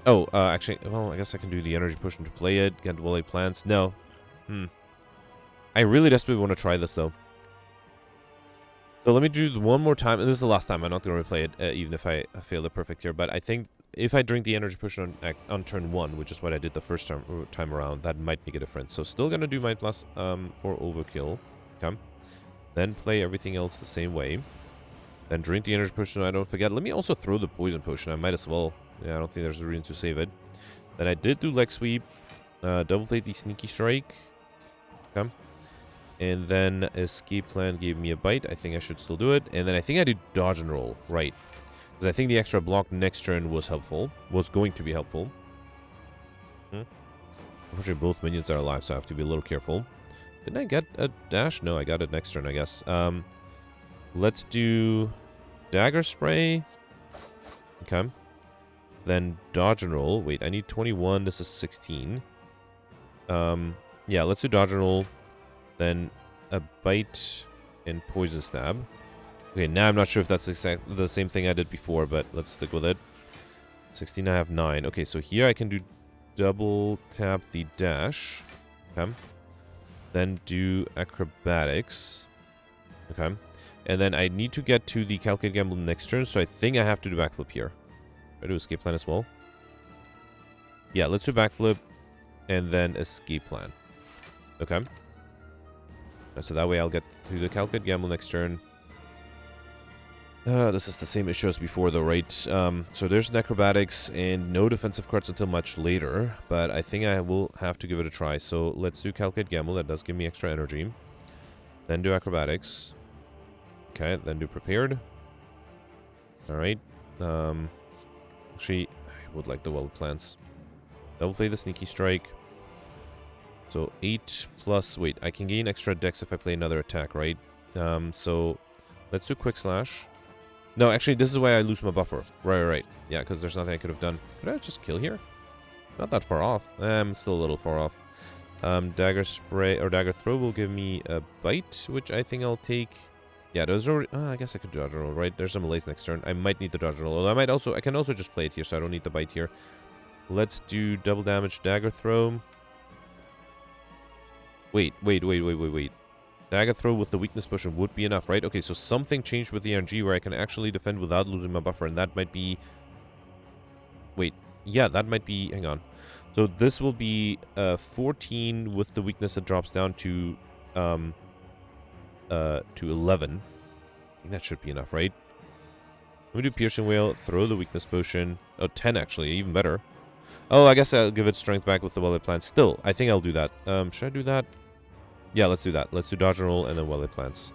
Oh, actually, well, I guess I can do the Energy Potion to play it. Get Willow Plants. No. I really desperately want to try this, though. So let me do one more time. And this is the last time. I'm not going to replay it, even if I fail the perfect here. But I think if I drink the Energy Potion on turn 1, which is what I did the first time around, that might make a difference. So still going to do Mind Blast for Overkill. Okay. Then play everything else the same way. Then drink the Energy Potion so I don't forget. Let me also throw the Poison Potion. I might as well. Yeah, I don't think there's a reason to save it. Then I did do Leg Sweep. Double play the Sneaky Strike. Okay. And then Escape Plan gave me a bite. I think I should still do it. And then I think I did Dodge and Roll. Right. Because I think the extra block next turn was helpful. Was going to be helpful. Unfortunately, both minions are alive, so I have to be a little careful. Didn't I get a dash? No, I got it next turn, I guess. Let's do Dagger Spray. Okay. Then Dodge and Roll. Wait, I need 21. This is 16. Yeah, let's do Dodge and Roll. Then a Bite and Poison Stab. Okay, now I'm not sure if that's the same thing I did before, but let's stick with it. 16, I have 9. Okay, so here I can do double tap the dash. Okay. Then do Acrobatics. Okay. And then I need to get to the Calculate Gamble next turn, so I think I have to do Backflip here. I do Escape Plan as well. Yeah, let's do Backflip and then Escape Plan. Okay. So that way I'll get to the Calculate Gamble next turn. This is the same issue as before though, right? So there's an Acrobatics and no defensive cards until much later. But I think I will have to give it a try. So let's do Calculate Gamble. That does give me extra energy. Then do Acrobatics. Okay, then do Prepared. Alright. Actually, I would like the Wild Plants. Double play the Sneaky Strike. So 8 plus... Wait, I can gain extra dex if I play another attack, right? So let's do Quick Slash. No, actually, this is why I lose my buffer. Right. Yeah, because there's nothing I could have done. Could I just kill here? Not that far off. I'm still a little far off. Dagger Spray or Dagger Throw will give me a bite, which I think I'll take. Yeah, there's already... I guess I could dodge roll, right? There's some malaise next turn. I might need the dodge roll. Although I can also just play it here, so I don't need the bite here. Let's do double damage dagger throw. Wait. Dagger throw with the weakness potion would be enough, right? Okay, so something changed with the RNG where I can actually defend without losing my buffer, and that might be... Wait, yeah, that might be... Hang on. So this will be 14 with the weakness that drops down to 11. I think that should be enough, right? Let me do piercing whale, throw the weakness potion. Oh, 10 actually, even better. Oh, I guess I'll give it strength back with the well-laid plants. Still, I think I'll do that. Should I do that? Yeah, let's do that. Let's do dodge and roll and then well-laid plants.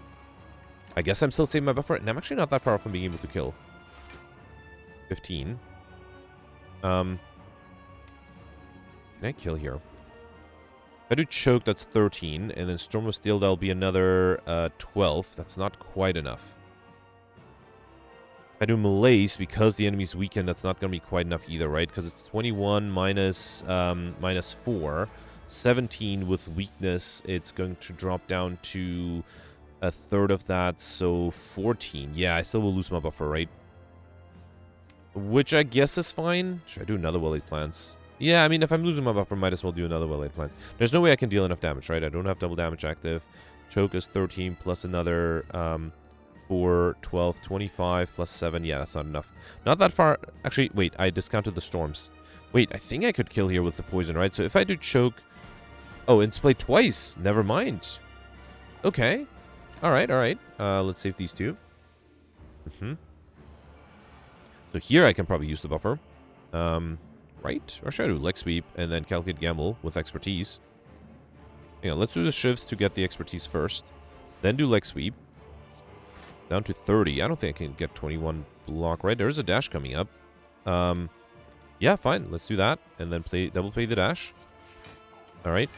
I guess I'm still saving my buffer, and I'm actually not that far off from being able to kill. 15. Can I kill here? If I do choke, that's 13, and then Storm of Steel, that'll be another 12. That's not quite enough. If I do malaise, because the enemy's weakened, that's not going to be quite enough either, right? Because it's 21 minus 4. 17 with weakness, it's going to drop down to a third of that, so 14. Yeah, I still will lose my buffer, right? Which I guess is fine. Should I do another well-laid plants? Yeah, I mean, if I'm losing my buffer, might as well do another well-laid plants. There's no way I can deal enough damage, right? I don't have double damage active. Choke is 13 plus another 4, 12, 25 plus 7. Yeah, that's not enough. Not that far. Actually, wait, I discounted the storms. Wait, I think I could kill here with the poison, right? So if I do choke... Oh, it's played twice. Never mind. Okay. Alright. Let's save these two. So here I can probably use the buffer. Right? Or should I do leg sweep and then calculate gamble with expertise? Hang on, let's do the shifts to get the expertise first. Then do leg sweep. Down to 30. I don't think I can get 21 block, right? There is a dash coming up. Yeah, fine. Let's do that. And then double play the dash. Alright.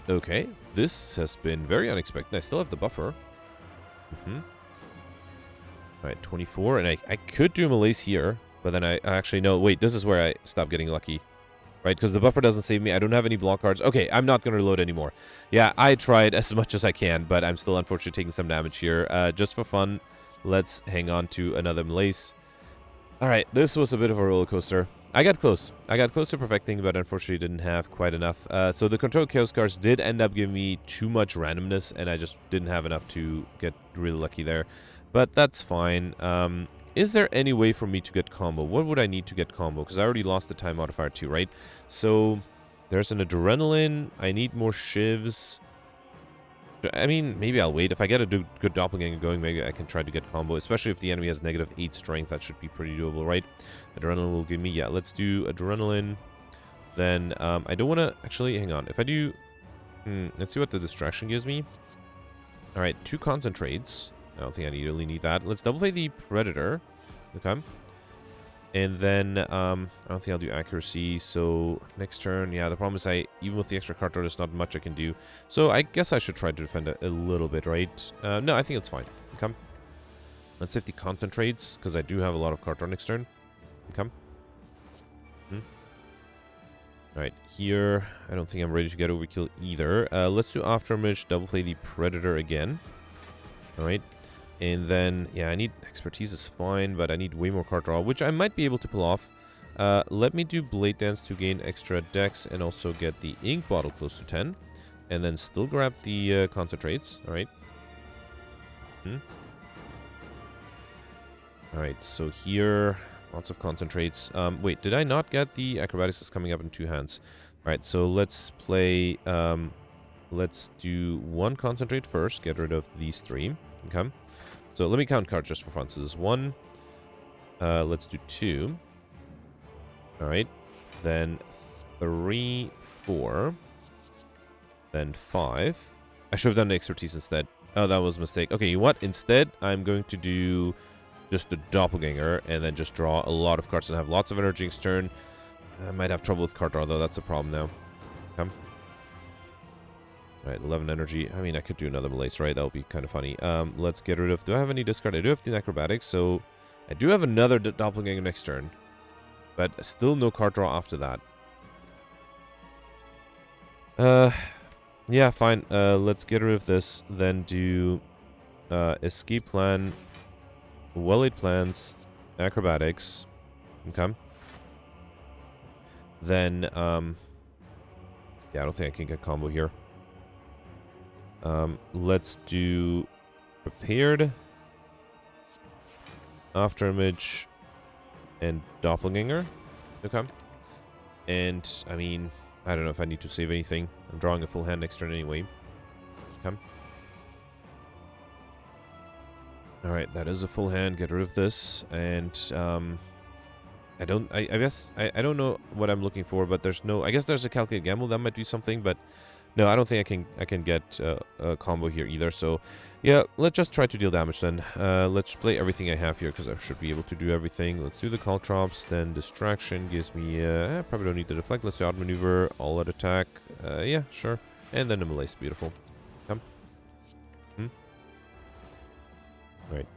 Okay. This has been very unexpected. I still have the buffer. Alright, 24. And I could do malaise here. But then I actually... No, wait. This is where I stop getting lucky. Right? Because the buffer doesn't save me. I don't have any block cards. Okay, I'm not going to reload anymore. Yeah, I tried as much as I can. But I'm still unfortunately taking some damage here. Just for fun, let's hang on to another malaise. Alright, this was a bit of a roller coaster. I got close. I got close to perfecting, but unfortunately didn't have quite enough. So the control chaos cards did end up giving me too much randomness, and I just didn't have enough to get really lucky there. But that's fine. Is there any way for me to get combo? What would I need to get combo? Because I already lost the time modifier too, right? So there's an adrenaline. I need more shivs. I mean, maybe I'll wait. If I get a good doppelganger going, maybe I can try to get combo. Especially if the enemy has negative 8 strength. That should be pretty doable, right? Adrenaline will give me... Yeah, let's do adrenaline. Then, I don't want to... Actually, hang on. If I do... let's see what the distraction gives me. Alright, 2 concentrates. I don't think I really need that. Let's double play the Predator. Okay. And then, I don't think I'll do accuracy. So, next turn, yeah, the problem is even with the extra card draw, there's not much I can do. So, I guess I should try to defend it a little bit, right? No, I think it's fine. Okay. Let's save the concentrates, because I do have a lot of card draw next turn. Okay. Alright, here, I don't think I'm ready to get overkill either. Let's do Afterimage, double play the Predator again. Alright. And then, yeah, I need expertise is fine, but I need way more card draw, which I might be able to pull off. Let me do Blade Dance to gain extra dex and also get the ink bottle close to 10. And then still grab the concentrates. Alright. Alright, so here, lots of concentrates. Wait, did I not get the acrobatics that's coming up in 2 hands? Alright, so let's play... let's do 1 concentrate first, get rid of these 3. Okay. So let me count cards just for fun. So this is 1. Let's do 2. Alright. Then 3, 4. Then 5. I should have done the expertise instead. Oh, that was a mistake. Okay, you know what? Instead, I'm going to do just the doppelganger and then just draw a lot of cards and have lots of energy next turn. I might have trouble with card draw, though. That's a problem now. Okay. Alright, 11 energy. I mean, I could do another malaise, right? That would be kind of funny. Let's get rid of... Do I have any discard? I do have the acrobatics, so... I do have another doppelganger next turn. But still no card draw after that. Yeah, fine. Let's get rid of this. Then do escape plan, well-laid plans, acrobatics. Okay. Then, yeah, I don't think I can get combo here. Let's do prepared, afterimage, and doppelganger. Okay. And, I mean, I don't know if I need to save anything. I'm drawing a full hand next turn anyway. Okay. Alright, that is a full hand. Get rid of this. And, I guess, I don't know what I'm looking for, but there's no... I guess there's a calculated gamble. That might do something, but... No, I don't think I can get a combo here either. So, yeah, let's just try to deal damage then. Let's play everything I have here because I should be able to do everything. Let's do the caltrops. Then distraction gives me... probably don't need to deflect. Let's do outmaneuver, all-out attack. Yeah, sure. And then the melee. Beautiful. Come. Right.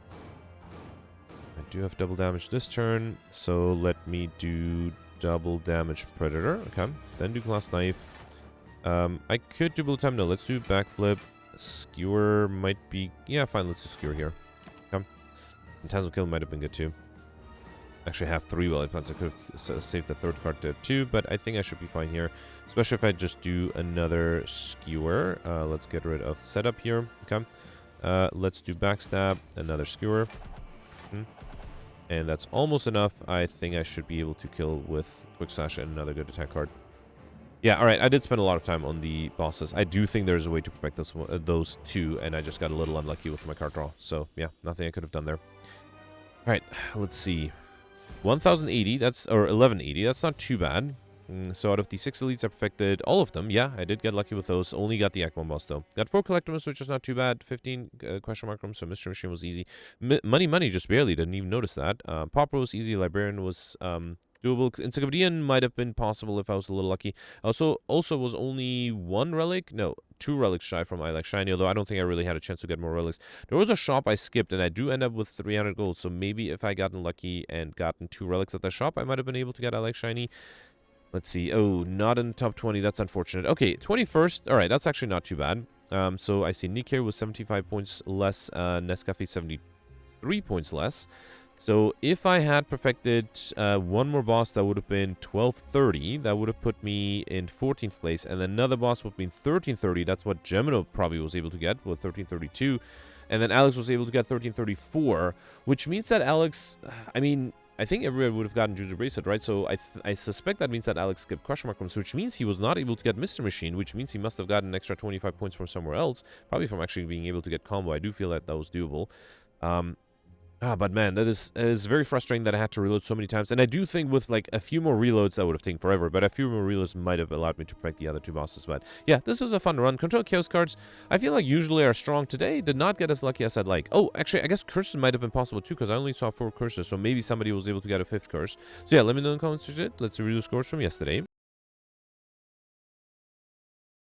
I do have double damage this turn, so let me do double damage predator. Okay. Then do glass knife. I could do bullet time. No, let's do backflip. Skewer might be... Yeah, fine. Let's do skewer here. Come. Phantasmal kill might have been good too. Actually, I have 3 well plans. I could have saved the third card there too, but I think I should be fine here. Especially if I just do another skewer. Let's get rid of setup here. Okay. Let's do backstab. Another skewer. And that's almost enough. I think I should be able to kill with quick slash and another good attack card. Yeah, alright, I did spend a lot of time on the bosses. I do think there's a way to perfect those two, and I just got a little unlucky with my card draw. So, yeah, nothing I could have done there. Alright, let's see. 1080, that's, or 1180, that's not too bad. So out of the 6 elites, I perfected all of them. Yeah, I did get lucky with those. Only got the Act 1 boss, though. Got 4 collectibles, which is not too bad. 15 question mark rooms, so Mystery Machine was easy. Money, just barely. Didn't even notice that. Pauper was easy. Librarian was doable. Encyclopedian might have been possible if I was a little lucky. Also was only 1 relic. No, 2 relics shy from I Like Shiny, although I don't think I really had a chance to get more relics. There was a shop I skipped, and I do end up with 300 gold. So maybe if I gotten lucky and gotten 2 relics at the shop, I might have been able to get I Like Shiny. Let's see. Oh, not in the top 20. That's unfortunate. Okay, 21st. All right, that's actually not too bad. So I see Nick here with 75 points less. Nescafe 73 points less. So if I had perfected 1 more boss, that would have been 1230. That would have put me in 14th place. And then another boss would have been 1330. That's what Gemino probably was able to get with 1332. And then Alex was able to get 1334, which means that Alex, I mean... I think everyone would have gotten Juicer Bracelet, right? So I suspect that means that Alex skipped Question Mark rooms, which means he was not able to get Mystery Machine, which means he must have gotten an extra 25 points from somewhere else. Probably from actually being able to get combo. I do feel that that was doable. But man, it is very frustrating that I had to reload so many times. And I do think with like a few more reloads, that would have taken forever. But a few more reloads might have allowed me to perfect the other 2 bosses. But yeah, this was a fun run. Control Chaos cards, I feel like usually are strong. Today did not get as lucky as I'd like. Oh, actually, I guess curses might have been possible too, because I only saw 4 curses. So maybe somebody was able to get a 5th curse. So yeah, let me know in the comments. Let's review the scores from yesterday.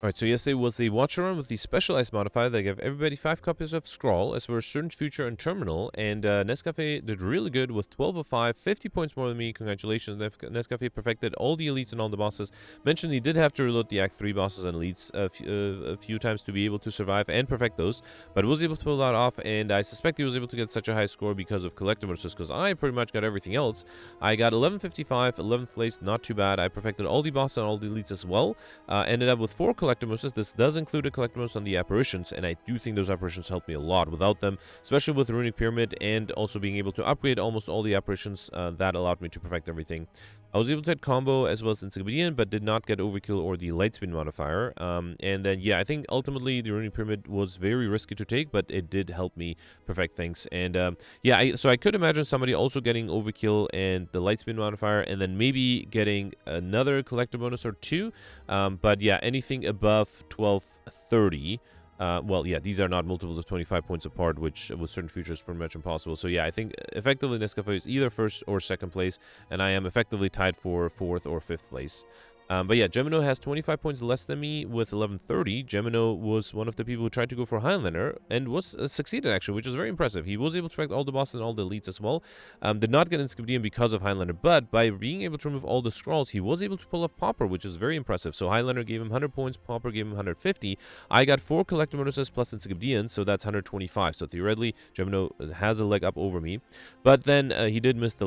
Alright, so yesterday was a watch run with the specialized modifier that gave everybody 5 copies of Scrawl, as well as Certain Future and Terminal, and Nescafe did really good with 12 of 5, 50 points more than me. Congratulations, Nescafe perfected all the elites and all the bosses. Mentioned he did have to reload the Act 3 bosses and elites a few times to be able to survive and perfect those, but was able to pull that off, and I suspect he was able to get such a high score because of collectibles, because I pretty much got everything else. I got 1155, 11th place, not too bad. I perfected all the bosses and all the elites as well. Ended up with 4 collectibles. This does include a collectibles on the apparitions, and I do think those apparitions helped me a lot. Without them, especially with the Runic Pyramid and also being able to upgrade almost all the apparitions, that allowed me to perfect everything. I was able to hit combo as well as Encyclopedian, but did not get Overkill or the Lightspin modifier. And then, yeah, I think ultimately the Runic Pyramid was very risky to take, but it did help me perfect things. And yeah, so I could imagine somebody also getting Overkill and the Lightspin modifier, and then maybe getting another collector bonus or 2. But yeah, anything above 1230. Well, yeah, these are not multiples of 25 points apart, which with Certain Futures is pretty much impossible. So yeah, I think effectively Nescafe is either 1st or 2nd place, and I am effectively tied for 4th or 5th place. But yeah, Gemino has 25 points less than me with 1130. Gemino was one of the people who tried to go for Highlander and was succeeded, actually, which is very impressive. He was able to protect all the bosses and all the elites as well. Did not get in Skibdian because of Highlander, but by being able to remove all the scrolls, he was able to pull off Pauper, which is very impressive. So Highlander gave him 100 points, Pauper gave him 150. I got 4 Collector Bonuses plus in Skibdian, so that's 125. So theoretically, Gemino has a leg up over me. But then he did miss the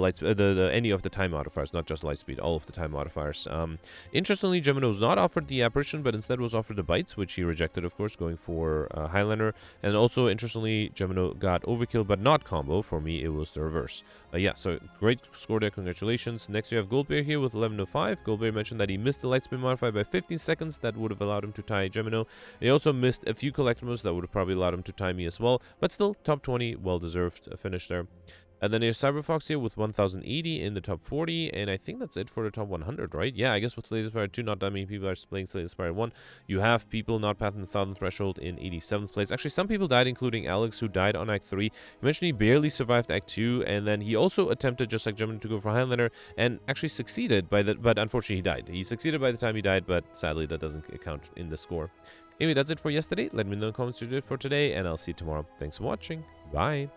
any of the time modifiers, not just light speed, all of the time modifiers. Interestingly, Gemino was not offered the apparition, but instead was offered the bites, which he rejected, of course, going for Highlander. And also, interestingly, Gemino got overkill, but not combo. For me, it was the reverse. Yeah, so great score there. Congratulations. Next, you have Goldbear here with 1105. Goldbear mentioned that he missed the light speed modifier by 15 seconds. That would have allowed him to tie Gemino. He also missed a few collectibles that would have probably allowed him to tie me as well. But still, top 20, well-deserved finish there. And then there's Cyberfox here with 1080 in the top 40, and I think that's it for the top 100, right? Yeah, I guess with Slay the Spire 2, not that many people are playing Slay the Spire 1. You have people not passing the 1,000 threshold in 87th place. Actually, some people died, including Alex, who died on Act 3. He mentioned he barely survived Act 2, and then he also attempted, just like Gemini, to go for Highlander, and actually succeeded, but unfortunately he died. He succeeded by the time he died, but sadly that doesn't count in the score. Anyway, that's it for yesterday. Let me know in the comments what you did for today, and I'll see you tomorrow. Thanks for watching. Bye.